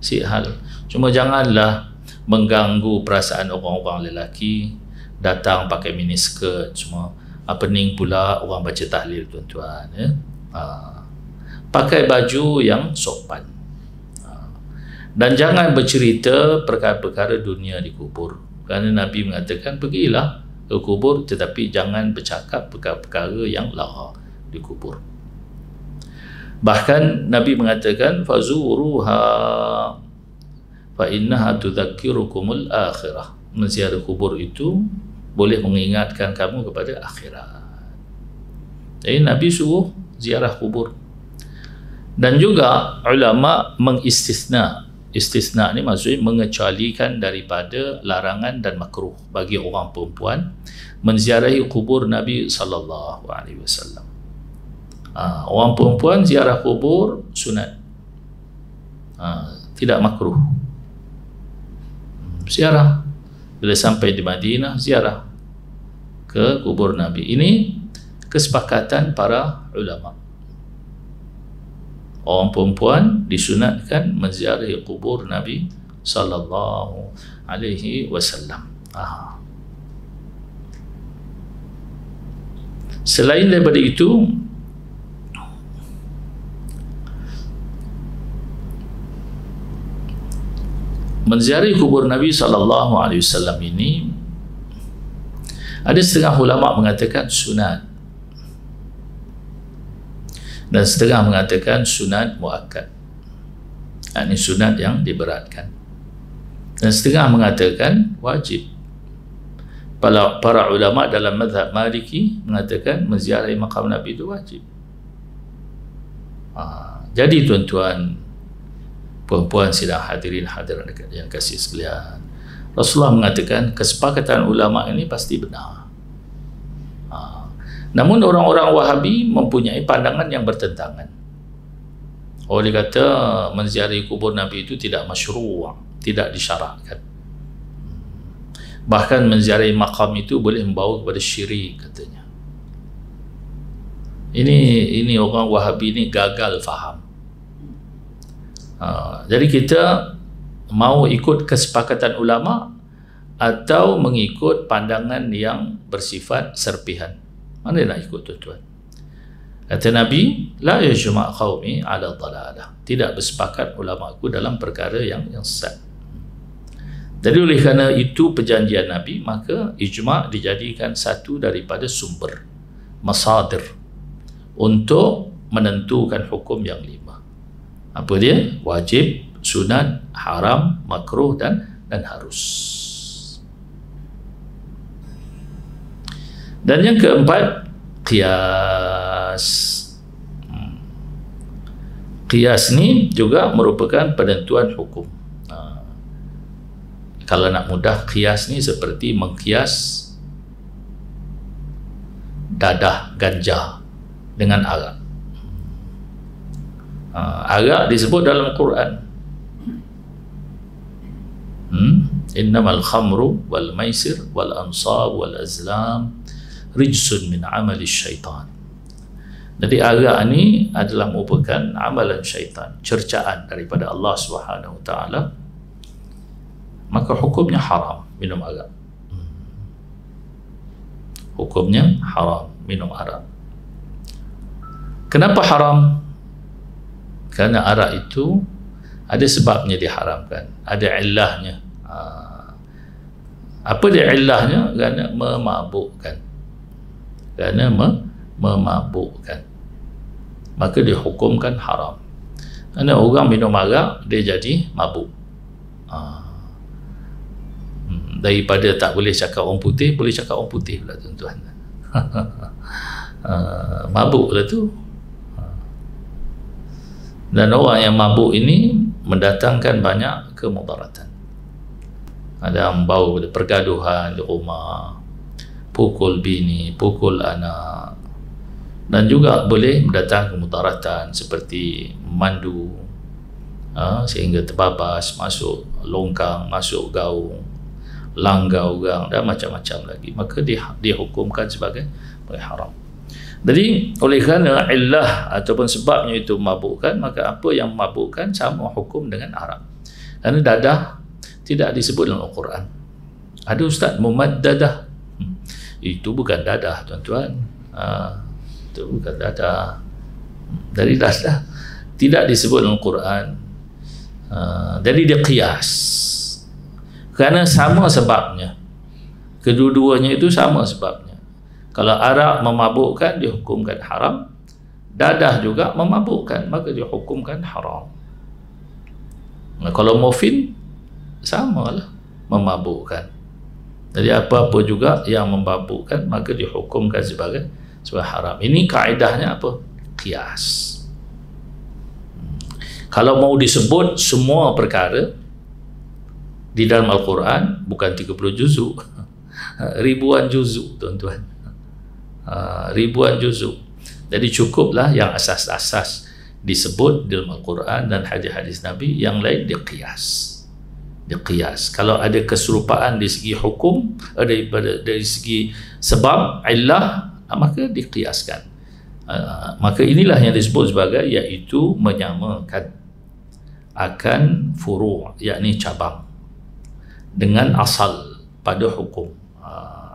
si'hal. Cuma janganlah mengganggu perasaan orang-orang lelaki, datang pakai miniskirt semua, pening pula orang baca tahlil tuan-tuan, pakai baju yang sopan, dan jangan bercerita perkara-perkara dunia di kubur, kerana Nabi mengatakan pergilah ke kubur tetapi jangan bercakap perkara-perkara yang lara di kubur. Bahkan Nabi mengatakan fazuruha fa innaha tudzakirukumul akhirah, menziarah kubur itu boleh mengingatkan kamu kepada akhirat. Jadi Nabi suruh ziarah kubur. Dan juga ulama mengistisna. Istisna ni maksudnya mengecualikan daripada larangan dan makruh bagi orang perempuan menziarahi kubur Nabi sallallahu alaihi wasallam. Orang perempuan ziarah kubur sunat. tidak makruh. Ziarah. Bila sampai di Madinah, ziarah ke kubur Nabi. Ini kesepakatan para ulama. Orang perempuan disunatkan menziarahi kubur Nabi sallallahu alaihi wasallam. Selain daripada itu, menziarahi kubur Nabi sallallahu alaihi wasallam ini ada setengah ulama mengatakan sunat dan setengah mengatakan sunat muakkad. Ini sunat yang diberatkan. Dan setengah mengatakan wajib. Para ulama dalam mazhab Maliki mengatakan menziarahi makam Nabi itu wajib. Jadi tuan-tuan, puan-puan sidang hadirin hadirat yang kasih sekalian, Rasulullah mengatakan kesepakatan ulama ini pasti benar. Namun orang-orang Wahabi mempunyai pandangan yang bertentangan. Dia kata menziarahi kubur Nabi itu tidak masyru', tidak disyarakkan. Bahkan menziarahi makam itu boleh membawa kepada syirik, katanya. Ini orang Wahabi ini gagal faham. Jadi kita mau ikut kesepakatan ulama atau mengikut pandangan yang bersifat serpihan. Mana nak ikut, tuan-tuan? Kata Nabi, la yajma' qaumi ala dhalalah. Tidak bersepakat ulamaku dalam perkara yang sesat. Jadi oleh kerana itu perjanjian Nabi, maka ijma' dijadikan satu daripada sumber masadir untuk menentukan hukum yang 5. Apa dia? Wajib, sunat, haram, makruh dan harus. Dan yang keempat, qiyas. Qiyas ni juga merupakan penentuan hukum. Kalau nak mudah, qiyas ni seperti mengkias dadah ganja dengan arak. Arak disebut dalam Quran. Innamal khamru wal maisir wal ansab wal azlam rijsun min amali syaitan. Jadi arak ni adalah merupakan amalan syaitan, cercaan daripada Allah Subhanahu Wa Taala. Maka hukumnya haram minum arak. Hukumnya haram minum arak. Kenapa haram? Kerana arak itu ada sebabnya diharamkan, ada illahnya. Apa dia illahnya? Kerana memabukkan. Kerana memabukkan, maka dihukumkan haram. Kerana orang minum arak, dia jadi mabuk. Daripada tak boleh cakap orang putih, boleh cakap orang putih pula, tuan-tuan. Mabuk lah tu. Dan orang yang mabuk ini mendatangkan banyak kemudaratan. Ada yang membawa pada pergaduhan di rumah, pukul bini, pukul anak, dan juga boleh mendatangkan kemudaratan seperti mandu, sehingga terbabas, masuk longkang, masuk gaung, langgau orang, dan macam-macam lagi. Maka dihukumkan sebagai haram. Jadi oleh kerana illah ataupun sebabnya itu memabukkan, maka apa yang memabukkan sama hukum dengan arak. Kerana dadah tidak disebut dalam Al-Quran. Ada ustaz mumaddadah, itu bukan dadah, tuan-tuan. Itu bukan dadah. Dari dadah tidak disebut dalam Al-Quran. Jadi dia qiyas. Kerana sama sebabnya. Kedua-duanya itu sama sebabnya. Kalau arak memabukkan, dihukumkan haram. Dadah juga memabukkan, maka dihukumkan haram. Nah, kalau morfin, samalah, memabukkan. Jadi apa-apa juga yang memabukkan, maka dihukumkan sebagai haram. Ini kaedahnya apa? Qiyas. Kalau mau disebut semua perkara di dalam Al-Quran, bukan 30 juzuk, ribuan juzuk, tuan-tuan. Ribuan juzuk. Jadi cukuplah yang asas-asas disebut dalam Al-Quran dan hadis-hadis Nabi, yang lain diqiyas. Kalau ada keserupaan dari segi hukum, dari segi sebab, illah, maka diqiyaskan. Maka inilah yang disebut sebagai, iaitu menyamakan akan furu', yakni cabang, dengan asal pada hukum.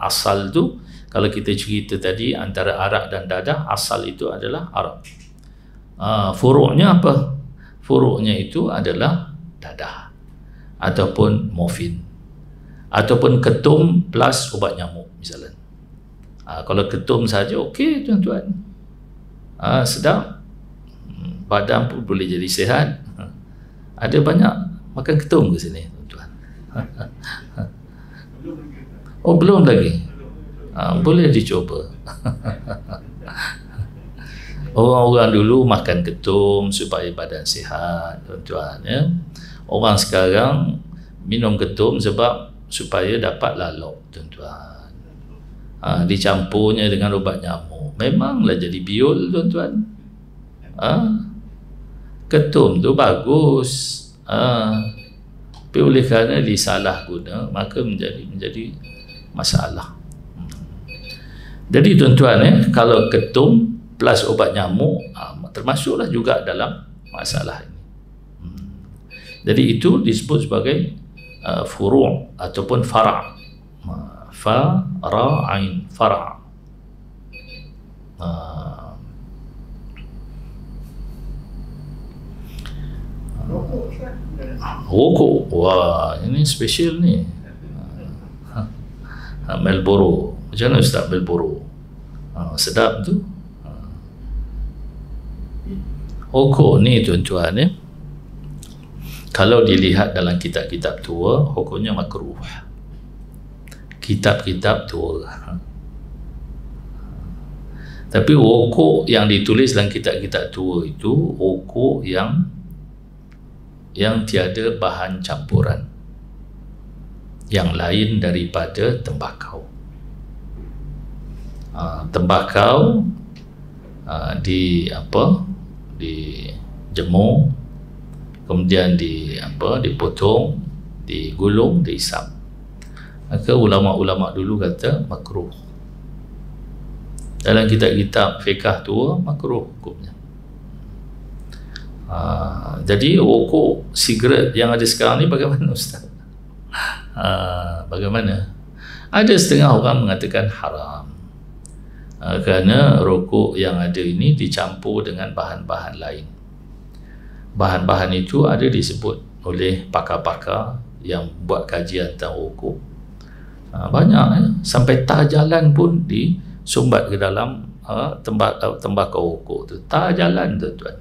Asal tu, kalau kita cerita tadi antara arak dan dadah, asal itu adalah arak. Furu'nya apa? Furu'nya itu adalah dadah ataupun morfin ataupun ketum plus ubat nyamuk misalnya. Kalau ketum saja okey tuan-tuan, sedap, badan pun boleh jadi sihat. Ada banyak makan ketum ke sini tuan-tuan? Oh, belum lagi. Boleh dicoba. Orang-orang dulu makan ketum supaya badan sihat tuan-tuan, ya. Orang sekarang minum ketum sebab supaya dapat lalok tuan-tuan. Dicampurnya dengan ubat nyamuk, memanglah jadi biol tuan-tuan. Ketum tu bagus, tapi oleh kerana disalah guna, maka menjadi masalah. Jadi tuan-tuan, kalau ketum plus ubat nyamuk, termasuklah juga dalam masalah ini. Jadi itu disebut sebagai furu' ataupun fara'. Fara'ain, fara'. Rokok, wah, ini special ni. Marlboro, macam mana Ustaz Marlboro? Sedap tu. Rokok ni tuan-tuan, ya, kalau dilihat dalam kitab-kitab tua, hukumnya makruh. Kitab-kitab tua. Tapi rokok yang ditulis dalam kitab-kitab tua itu rokok yang tiada bahan campuran yang lain daripada tembakau. Tembakau dijemur, kemudian dipotong, digulung, dihisap. Maka ulama-ulama dulu kata makruh. Dalam kitab-kitab fiqh tua makruh hukumnya. Jadi rokok sigaret yang ada sekarang ni bagaimana Ustaz? Bagaimana? Ada setengah orang mengatakan haram, kerana rokok yang ada ini dicampur dengan bahan-bahan lain. Bahan-bahan itu ada disebut oleh pakar-pakar yang buat kajian tentang rokok. Banyak, sampai tar jalan pun disumbat ke dalam tembakau rokok tu. Tar jalan tuan-tuan.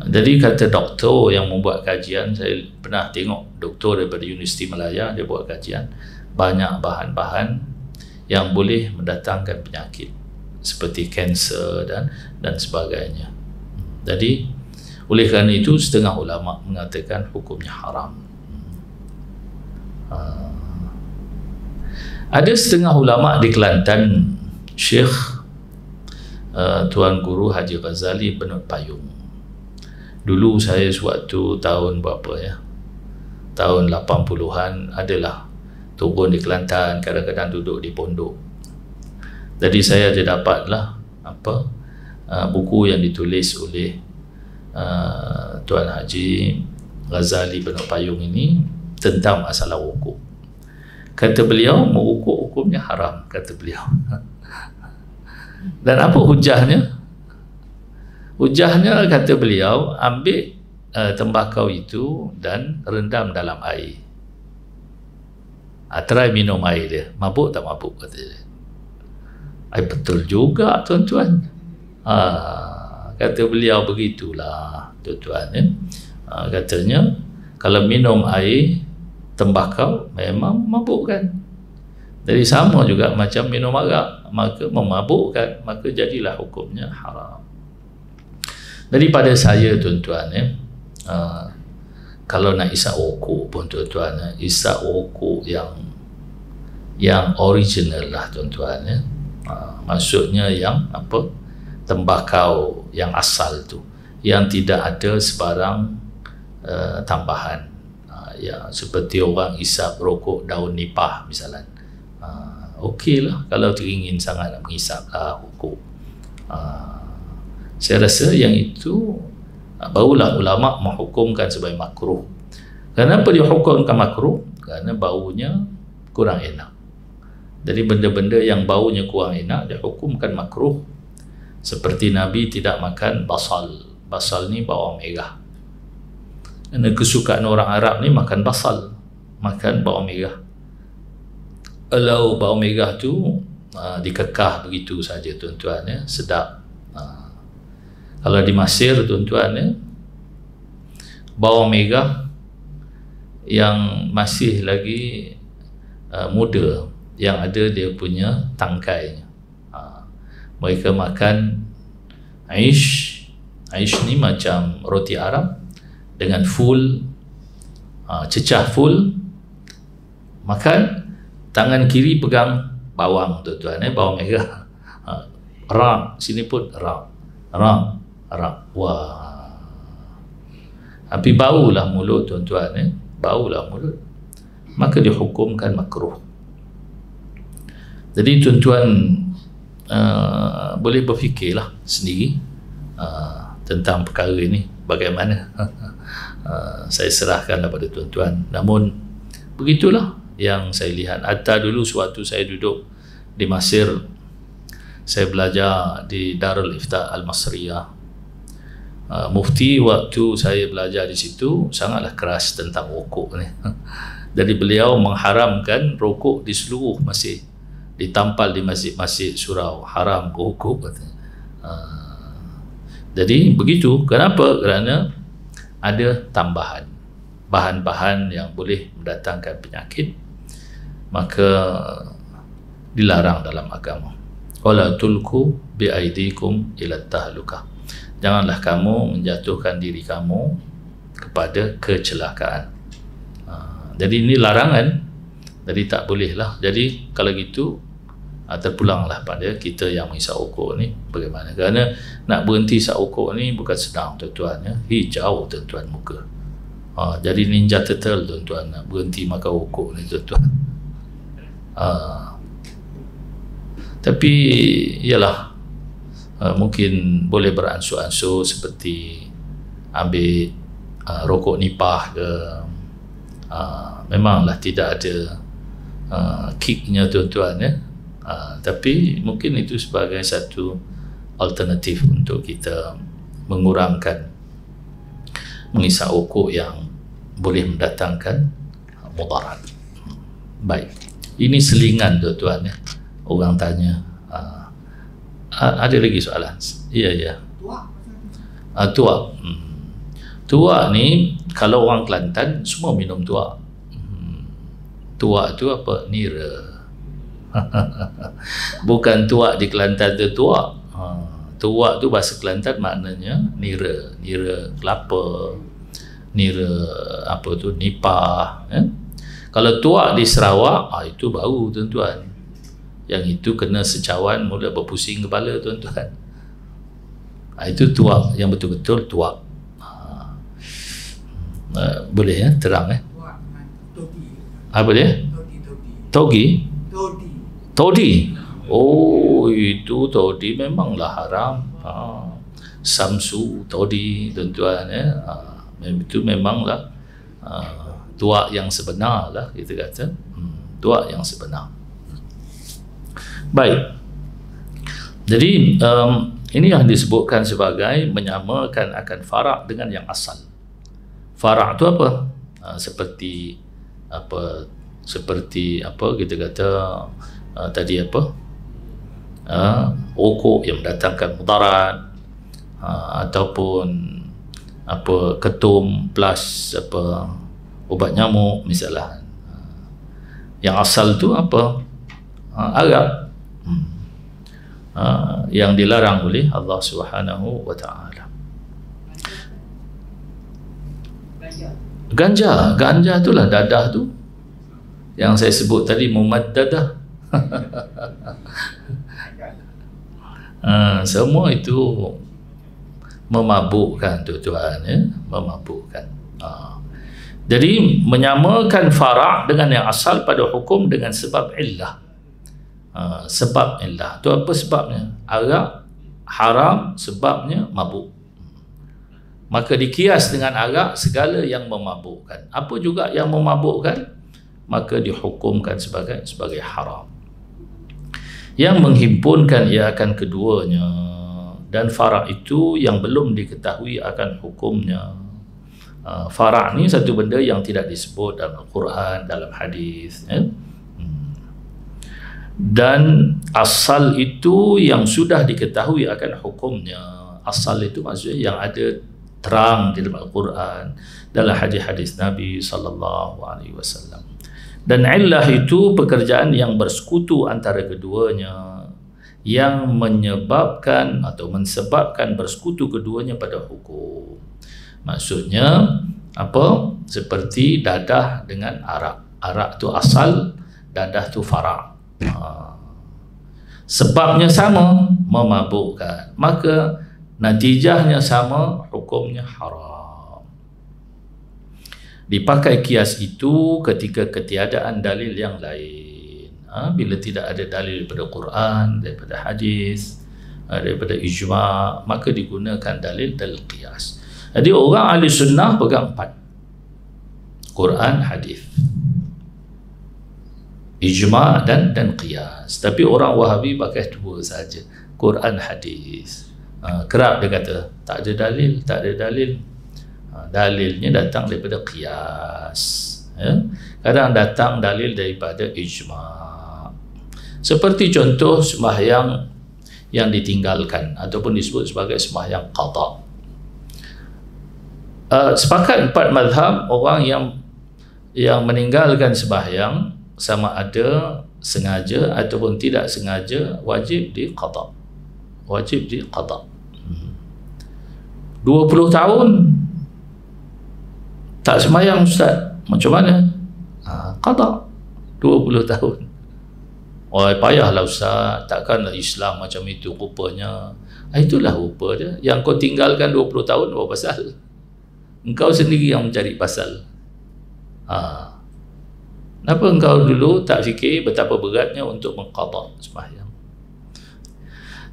Jadi kata doktor yang membuat kajian, saya pernah tengok doktor daripada Universiti Malaya, dia buat kajian, banyak bahan-bahan yang boleh mendatangkan penyakit seperti kanser dan sebagainya. Jadi oleh kerana itu setengah ulama mengatakan hukumnya haram. Ada setengah ulama di Kelantan, Syekh Tuan Guru Haji Ghazali Benut Payung. Dulu saya sewaktu tahun berapa ya, tahun 80-an adalah turun di Kelantan, kadang-kadang duduk di pondok. Jadi saya ada dapatlah buku yang ditulis oleh Tuan Haji Ghazali Benut Payung ini tentang masalah rokok. Kata beliau, merokok hukumnya haram, kata beliau. Dan apa hujahnya? Hujahnya, kata beliau, ambil tembakau itu dan rendam dalam air. Try minum air dia, mabuk tak mabuk, kata dia. Betul juga tuan-tuan. Kata beliau begitulah tuan-tuan, ya. Katanya kalau minum air tembakau memang memabukkan. Jadi sama juga macam minum arak, maka memabukkan, maka jadilah hukumnya haram. Daripada saya tuan-tuan, ya, kalau nak isap rokok pun tuan-tuan, ya, isap rokok yang original lah tuan-tuan, ya. Maksudnya yang tembakau yang asal tu, yang tidak ada sebarang tambahan. Ya, seperti orang isap rokok daun nipah misalnya. Okeylah kalau teringin sangat nak mengisaplah rokok. Saya rasa yang itu barulah ulama menghukumkan sebagai makruh. Kenapa dia hukumkan makruh? Kerana baunya kurang enak. Jadi benda-benda yang baunya kurang enak dia hukumkan makruh. Seperti Nabi tidak makan basal. Basal ni bawang merah. Kerana kesukaan orang Arab ni makan basal, makan bawang merah. Kalau bawang merah tu dikekah begitu saja tuan-tuan, ya, sedap. Kalau di Mesir tuan-tuan, ya, bawang merah yang masih lagi muda, yang ada dia punya tangkai, mereka makan aish. Aish ni macam roti Arab dengan full, cecah full, makan, tangan kiri pegang bawang tuan-tuan, bawang merah, rak, sini pun rak, wah, tapi baulah mulut tuan-tuan, baulah mulut, maka dihukumkan makruh. Jadi tuan-tuan boleh berfikirlah sendiri tentang perkara ini bagaimana. Saya serahkan kepada tuan-tuan. Namun begitulah yang saya lihat. Hatta dulu suatu saya duduk di Mesir, saya belajar di Darul Ifta Al-Masriyah. Mufti waktu saya belajar di situ sangatlah keras tentang rokok ni. Jadi beliau mengharamkan rokok di seluruh masjid, ditampal di masjid-masjid surau, haram rokok katanya. Jadi begitu. Kenapa? Kerana ada tambahan bahan-bahan yang boleh mendatangkan penyakit, maka dilarang dalam agama. Wala tulku biaidikum ila tahlukah. Janganlah kamu menjatuhkan diri kamu kepada kecelakaan. Jadi ini larangan. Jadi tak bolehlah. Jadi kalau gitu terpulanglah pada kita yang menghisap rokok ni bagaimana. Kerana nak berhenti hisap rokok ni bukan senang tuan-tuan, ya. Hijau tuan-tuan muka. Jadi ninja turtle tuan-tuan nak berhenti makan rokok ni tuan-tuan. Tapi ialah mungkin boleh beransur-ansur seperti ambil rokok nipah ke. Memanglah tidak ada kicknya tuan-tuan, ya. Tapi mungkin itu sebagai satu alternatif untuk kita mengurangkan menghisap rokok yang boleh mendatangkan mudarat. Baik, ini selingan tuan-tuan, ya. Orang tanya, ada lagi soalan? Ya. Tuak. Tuak ni kalau orang Kelantan semua minum tuak. Tuak tu apa? Nira. Bukan tuak di Kelantan tu tuak. Tuak tu bahasa Kelantan maknanya nira, nira kelapa, nira apa tu, nipah, ya? Kalau tuak di Sarawak, itu baru tuan-tuan. Yang itu kena secawan mula berpusing kepala tuan-tuan. Itu tuak yang betul-betul tuak. Boleh, ya, terang, ya. Apa dia? Togi? Todi. Oh, itu todi memanglah haram. Samsu todi tuan-tuan, ya. Itu memanglah tuak yang sebenar lah kita kata. Tuak yang sebenar. Baik. Jadi ini yang disebutkan sebagai menyamakan akan farak dengan yang asal. Farak tu apa? Seperti apa kita kata tadi apa? Rokok yang mendatangkan mudarat, ataupun apa, ketum plus apa, ubat nyamuk misalnya. Yang asal tu apa? Arak. Yang dilarang oleh Allah Subhanahu wa taala. Ganja itulah dadah tu yang saya sebut tadi, mumaddadah. Semua itu memabukkan tuan-tuan, ya? Memabukkan. Jadi menyamakan fara' dengan yang asal pada hukum dengan sebab illah. Sebab illah tu apa sebabnya? Arak haram, sebabnya mabuk. Maka dikias dengan arak segala yang memabukkan. Apa juga yang memabukkan, maka dihukumkan sebagai haram. Yang menghimpunkan ia akan keduanya, dan fara' itu yang belum diketahui akan hukumnya. Fara' ni satu benda yang tidak disebut dalam Al-Quran, dalam hadis, ya? Dan asal itu yang sudah diketahui akan hukumnya. Asal itu maksudnya yang ada terang di dalam Al-Quran, dalam hadis-hadis Nabi SAW. Dan illah itu pekerjaan yang bersekutu antara keduanya, yang menyebabkan atau mensebabkan bersekutu keduanya pada hukum. Maksudnya apa? Seperti dadah dengan arak. Arak tu asal, dadah tu fara'. Sebabnya sama, memabukkan, maka natijahnya sama, hukumnya haram. Dipakai kias itu ketika ketiadaan dalil yang lain. Bila tidak ada dalil daripada Quran, daripada hadis, daripada ijma', maka digunakan dalil kias. Jadi orang ahli sunnah pegang 4: Quran, hadis, ijma' dan qiyas. Tapi orang Wahabi pakai 2 saja, Quran, hadis. Kerap dia kata tak ada dalil, tak ada dalil. Dalilnya datang daripada qiyas, ya? Kadang datang dalil daripada ijma'. Seperti contoh sembahyang yang ditinggalkan ataupun disebut sebagai sembahyang qada. Sepakat 4 mazhab, orang yang meninggalkan sembahyang sama ada sengaja ataupun tidak sengaja, wajib diqada. Wajib diqada. 20 tahun tak sembahyang ustaz, macam mana? Qada 20 tahun. Oh, payahlah ustaz, takkanlah Islam macam itu rupanya. Itulah rupa dia. Yang kau tinggalkan 20 tahun, apa pasal? Engkau sendiri yang mencari pasal. Kenapa engkau dulu tak fikir betapa beratnya untuk mengqada sembahyang?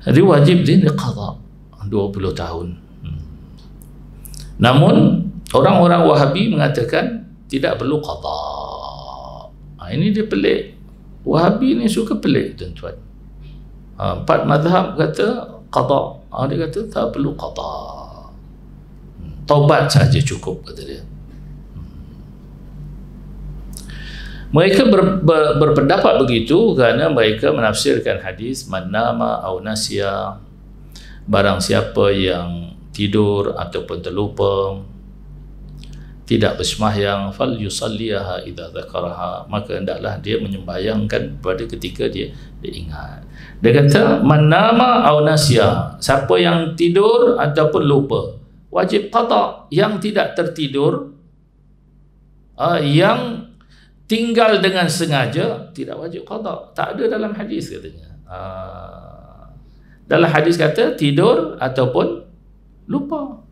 Jadi wajib dia qada 20 tahun. Namun orang-orang Wahabi mengatakan tidak perlu qada. Ini dia pelik. Wahabi ni suka pelik tuan-tuan. 4 mazhab kata qada, dia kata tak perlu qada. Taubat saja cukup, kata dia. Mereka berpendapat begitu kerana mereka menafsirkan hadis man nama au nasiya, barang siapa yang tidur ataupun terlupa tidak bersembahyang, fal yusalliha idza dzakaraha, maka hendaklah dia menyembahyangkan pada ketika dia ingat. Dia kata man nama au nasiya, siapa yang tidur ataupun lupa wajib qada. Yang tidak tertidur, yang tinggal dengan sengaja, tidak wajib qada. Tak ada dalam hadis katanya. Dalam hadis kata tidur ataupun lupa.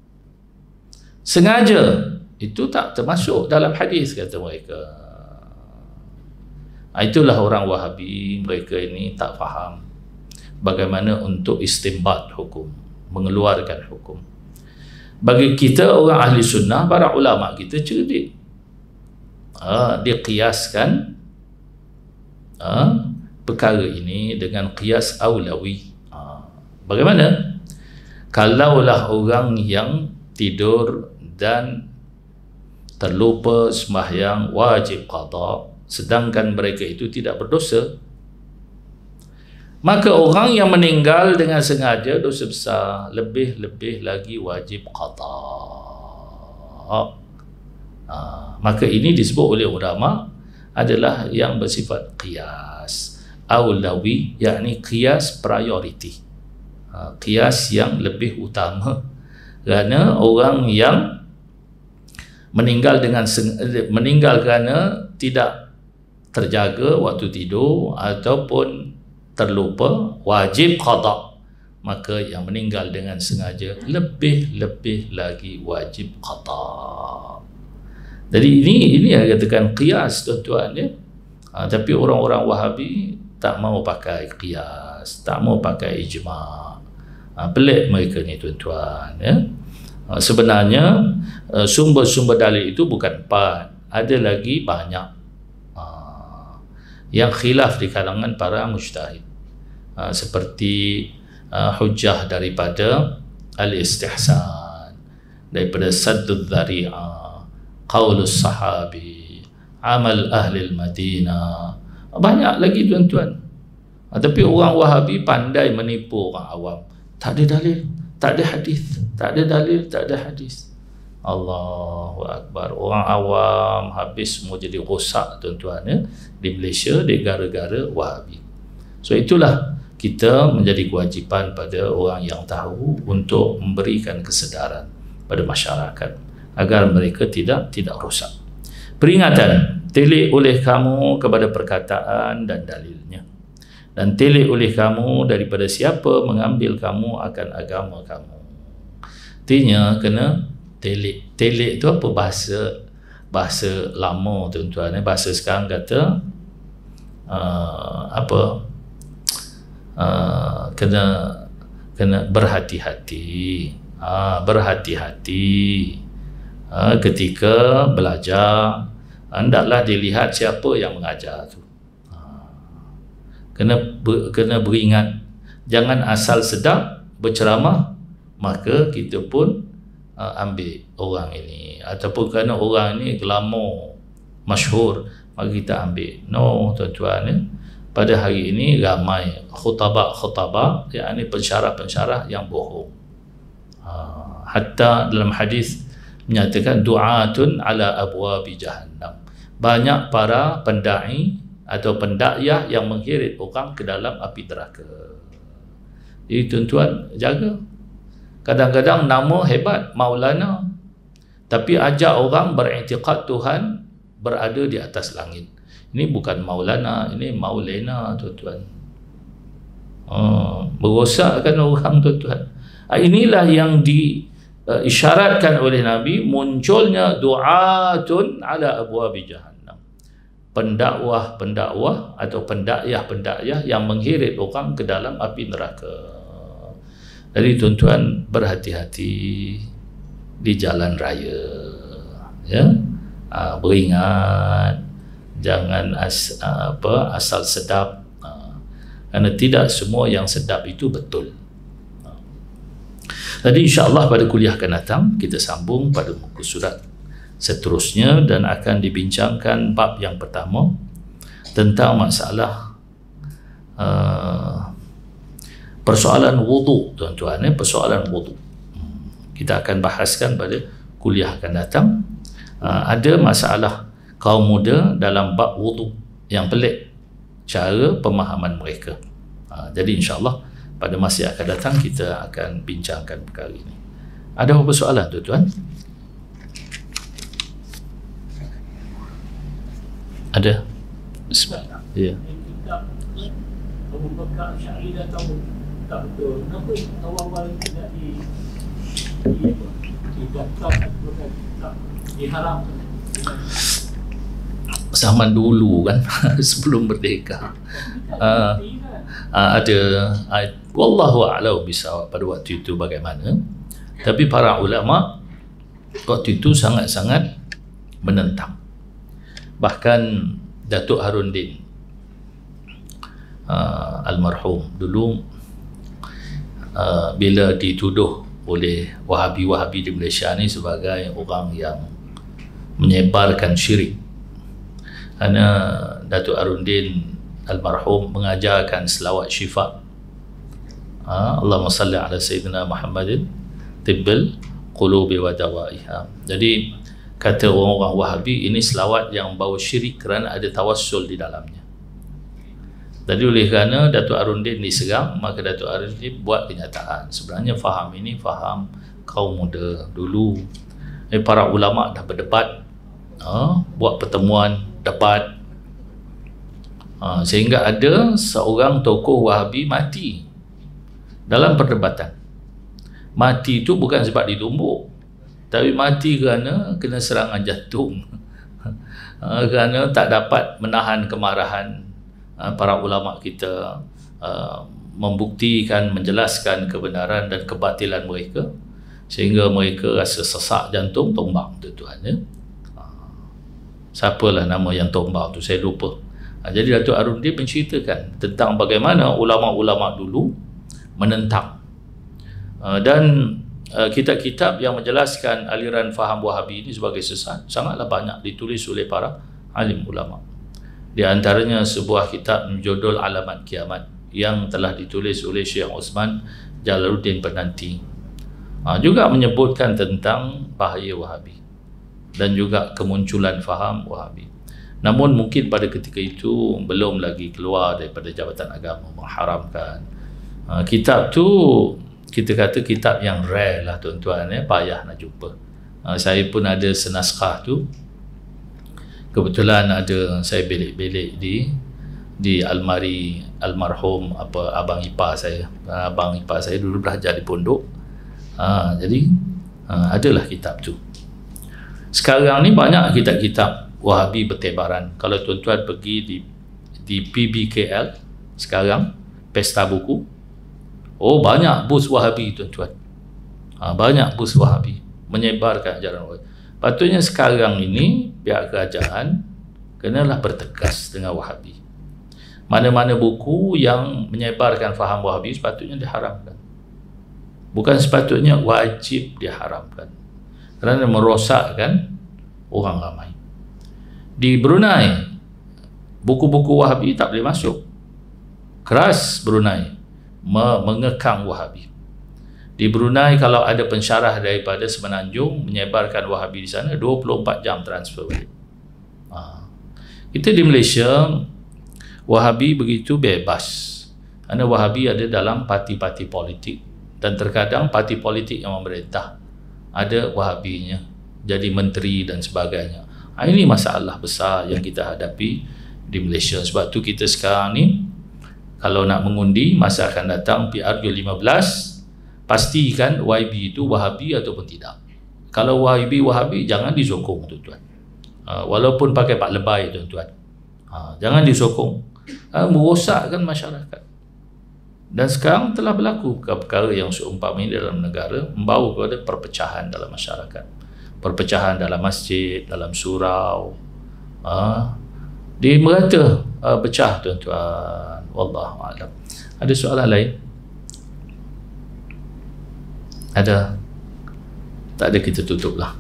Sengaja itu tak termasuk dalam hadis, kata mereka. Itulah orang Wahabi. Mereka ini tak faham bagaimana untuk istinbat hukum, mengeluarkan hukum. Bagi kita orang ahli sunnah, para ulama kita cerdik. Dia qiyaskan perkara ini dengan qiyas aulawi. Bagaimana? Kalaulah orang yang tidur dan terlupa sembahyang wajib qada, sedangkan mereka itu tidak berdosa, maka orang yang meninggal dengan sengaja dosa besar, lebih-lebih lagi wajib qada. Maka ini disebut oleh ulama adalah yang bersifat qiyas aulawi, yakni qiyas priority, qiyas yang lebih utama. Kerana orang yang meninggal kerana tidak terjaga waktu tidur ataupun terlupa, wajib qada. maka yang meninggal dengan sengaja lebih-lebih lagi wajib qada. Jadi ini yang katakan qiyas, tuan-tuan ya. Tapi orang-orang Wahabi tak mau pakai qiyas, tak mau pakai ijma'. Pelik mereka ni, tuan-tuan ya. Sebenarnya sumber-sumber dalil itu bukan 4, ada lagi banyak yang khilaf di kalangan para mujtahid, seperti hujjah daripada al-istihsan, daripada saddud dhari'ah, qaulus sahabi, amal ahli al-Madinah, banyak lagi, tuan-tuan. Tapi orang Wahabi pandai menipu orang awam. Tak ada dalil, tak ada hadis, tak ada dalil, tak ada hadis. Allahu Akbar. Orang awam habis semua jadi rosak, tuan-tuan ya, di Malaysia, di gara-gara Wahabi. So itulah kita menjadi kewajipan pada orang yang tahu untuk memberikan kesedaran pada masyarakat agar mereka tidak rosak. Peringatan, telik oleh kamu kepada perkataan dan dalilnya, dan telik oleh kamu daripada siapa mengambil kamu akan agama kamu. Artinya kena telik. Telik tu apa? Bahasa lama, tuan-tuan. Bahasa sekarang kata kena berhati-hati. Berhati-hati ketika belajar. Hendaklah dilihat siapa yang mengajar tu. Kena beringat, jangan asal sedap berceramah maka kita pun ambil orang ini, ataupun kerana orang ini glamour, masyhur, maka kita ambil. No, tuan-tuan ya. Pada hari ini ramai khutabah, yakni pensyarah-pensyarah yang bohong. Hatta dalam hadis menyatakan du'atun ala abwabi jahannam. Banyak para pendai atau pendakwah yang mengheret orang ke dalam api neraka. Jadi tuan-tuan jaga. Kadang-kadang nama hebat, Maulana, tapi ajak orang beriktikad Tuhan berada di atas langit. Ini bukan Maulana, ini Maulena, tuan-tuan. Merosakkan orang, tuan-tuan. Inilah yang diisyaratkan oleh Nabi, munculnya du'atun ala abwabi jahannam. Pendakwah atau pendakwah yang mengheret orang ke dalam api neraka. Jadi tuan-tuan berhati-hati di jalan raya ya. Beringat, jangan asal sedap, kerana tidak semua yang sedap itu betul. Jadi insya-Allah pada kuliah akan datang kita sambung pada muka surat seterusnya, dan akan dibincangkan bab yang pertama tentang masalah persoalan wudu, tuan-tuan. Persoalan wudu kita akan bahaskan pada kuliah akan datang. Ada masalah kaum muda dalam bab wudu yang pelik cara pemahaman mereka. Jadi insya-Allah pada masa yang akan datang kita akan bincangkan perkara ini. Ada apa soalan, tuan-tuan? Ada? Bismillah. Ya. Abu Bakar Syahid tahu tak betul. Kenapa awal-awal tidak didaftar atau diharamkan? Zaman dulu kan, sebelum merdeka. Ada wallahu a'lam bisawab pada waktu itu bagaimana, tapi para ulama waktu itu sangat-sangat menentang. Bahkan Datuk Harundin almarhum dulu bila dituduh oleh Wahabi-Wahabi di Malaysia ni sebagai orang yang menyebarkan syirik, kerana Datuk Harundin almarhum mengajarkan selawat syifa, Allahumma salli ala Sayyidina Muhammadin tibbil qulubi wa dawaiha. Jadi kata orang-orang Wahabi, ini selawat yang bau syirik kerana ada tawassul di dalamnya. Jadi oleh kerana Datuk Harundin diserang, maka Datuk Harundin buat kenyataan. Sebenarnya faham ini faham kaum muda dulu. Para ulama dah berdebat, buat pertemuan, debat, sehingga ada seorang tokoh Wahabi mati dalam perdebatan. Mati itu bukan sebab ditumbuk, tapi mati kerana kena serangan jantung. Kerana tak dapat menahan kemarahan para ulama kita, membuktikan, menjelaskan kebenaran dan kebatilan mereka, sehingga mereka rasa sesak jantung, tombak tuan-tuan ya. Siapalah nama yang tombak tu, saya lupa. Jadi Datuk Arundin menceritakan tentang bagaimana ulama-ulama dulu menentang, dan kitab-kitab yang menjelaskan aliran faham Wahabi ini sebagai sesat sangatlah banyak ditulis oleh para alim ulama. Di antaranya sebuah kitab berjudul Alamat Kiamat yang telah ditulis oleh Syekh Osman Jalaluddin Penanti, juga menyebutkan tentang bahaya Wahabi dan juga kemunculan faham Wahabi. Namun mungkin pada ketika itu belum lagi keluar daripada Jabatan Agama mengharamkan. Kitab tu kita kata kitab yang rare lah tuan-tuan ya, payah nak jumpa. Saya pun ada senaskah tu. Kebetulan ada saya belik-belik di almari almarhum abang ipar saya. Abang ipar saya dulu belajar di pondok. Jadi adalah kitab tu. Sekarang ni banyak kitab-kitab Wahabi bertebaran. Kalau tuan-tuan pergi di PBKL sekarang, Pesta Buku, banyak bus Wahabi tuan-tuan. Banyak bus Wahabi menyebarkan ajaran Wahabi. Patutnya sekarang ini pihak kerajaan kenalah bertegas dengan Wahabi. Mana-mana buku yang menyebarkan faham Wahabi sepatutnya diharamkan. Bukan sepatutnya, wajib diharamkan, kerana merosakkan orang ramai. Di Brunei, buku-buku Wahabi tak boleh masuk. Keras Brunei mengekang Wahabi. Di Brunei kalau ada pensyarah daripada Semenanjung menyebarkan Wahabi di sana, 24 jam transfer balik. Kita di Malaysia, Wahabi begitu bebas. Kerana Wahabi ada dalam parti-parti politik, dan terkadang parti politik yang memerintah ada Wahabinya jadi menteri dan sebagainya. Ini masalah besar yang kita hadapi di Malaysia. Sebab tu kita sekarang ni kalau nak mengundi masa akan datang PRU15, pastikan YB itu Wahabi ataupun tidak. Kalau Wahabi jangan disokong tuan-tuan. Walaupun pakai pak lebay tuan-tuan, jangan disokong. Merosakkan masyarakat. Dan sekarang telah berlaku perkara yang seumpama ini dalam negara, membawa kepada perpecahan dalam masyarakat, perpecahan dalam masjid, dalam surau, di merata pecah tuan-tuan. Wallahu a'lam. Ada soalan lain? Ada? Tak ada, kita tutuplah.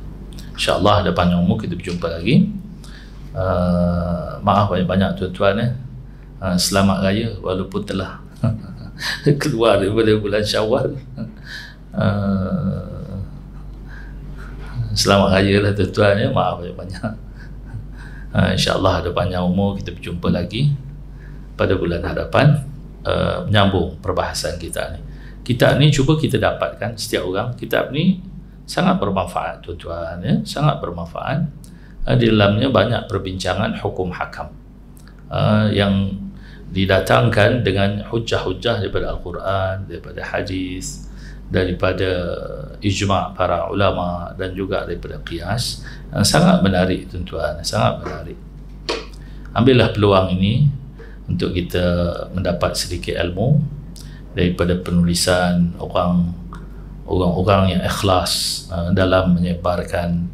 InsyaAllah ada panjang umur, kita berjumpa lagi. Maaf banyak-banyak tuan-tuan selamat raya walaupun telah keluar daripada bulan Syawal. Selamat raya lah tuan-tuan ya. Maaf banyak-banyak. InsyaAllah ada panjang umur, kita berjumpa lagi pada bulan hadapan, menyambung perbahasan kita ni. Kitab ni cuba kita dapatkan setiap orang. Kitab ni sangat bermanfaat tuan-tuan ya, sangat bermanfaat. Di dalamnya banyak perbincangan hukum hakam yang didatangkan dengan hujah-hujah daripada Al-Quran, daripada hadis, daripada ijma' para ulama dan juga daripada qiyas. Sangat menarik tuan-tuan, sangat menarik. Ambillah peluang ini untuk kita mendapat sedikit ilmu daripada penulisan orang-orang yang ikhlas dalam menyebarkan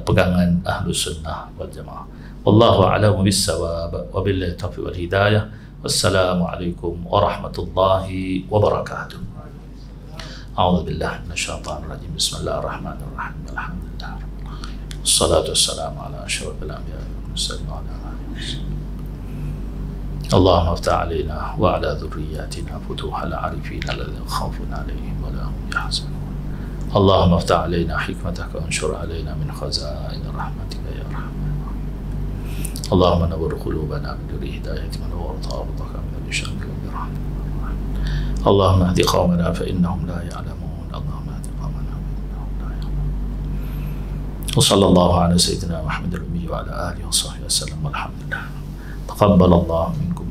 pegangan Ahlus Sunnah wal Jamaah. Wallahu a'lamu bis-shawab wa billahi taufiq wal hidayah. Wassalamualaikum warahmatullahi wabarakatuh. A'udzu billahi minasyaitonir rajim. Bismillahirrahmanirrahim. Alhamdulillah. Wassalatu wassalamu ala asyrafil anbiya'i wal mursalin wa ala alihi wasallam. Allahumma aftah alaina wa ala dhurriyyatina futuhal arifin alladhina khawfun alaihim wa la hum yahzanun. Allahumma aftah alaina hikmataka wa anshur alaina min khazain rahmatika ya rahman. Allahumma nawwir qulubana bi nuri hidayatika wa ta'arudaka min al-shirki wa rahmatika. Allahumma hdi qawmana fa innahum la ya'lamun. Allahumma hdi qawmana fa innahum la ya'lamun. Wa sallallahu ala sayyidina Muhammadin wa ala alihi wa sahbihi wa sallam. Alhamdulillah. Taqabbalallahu minkum.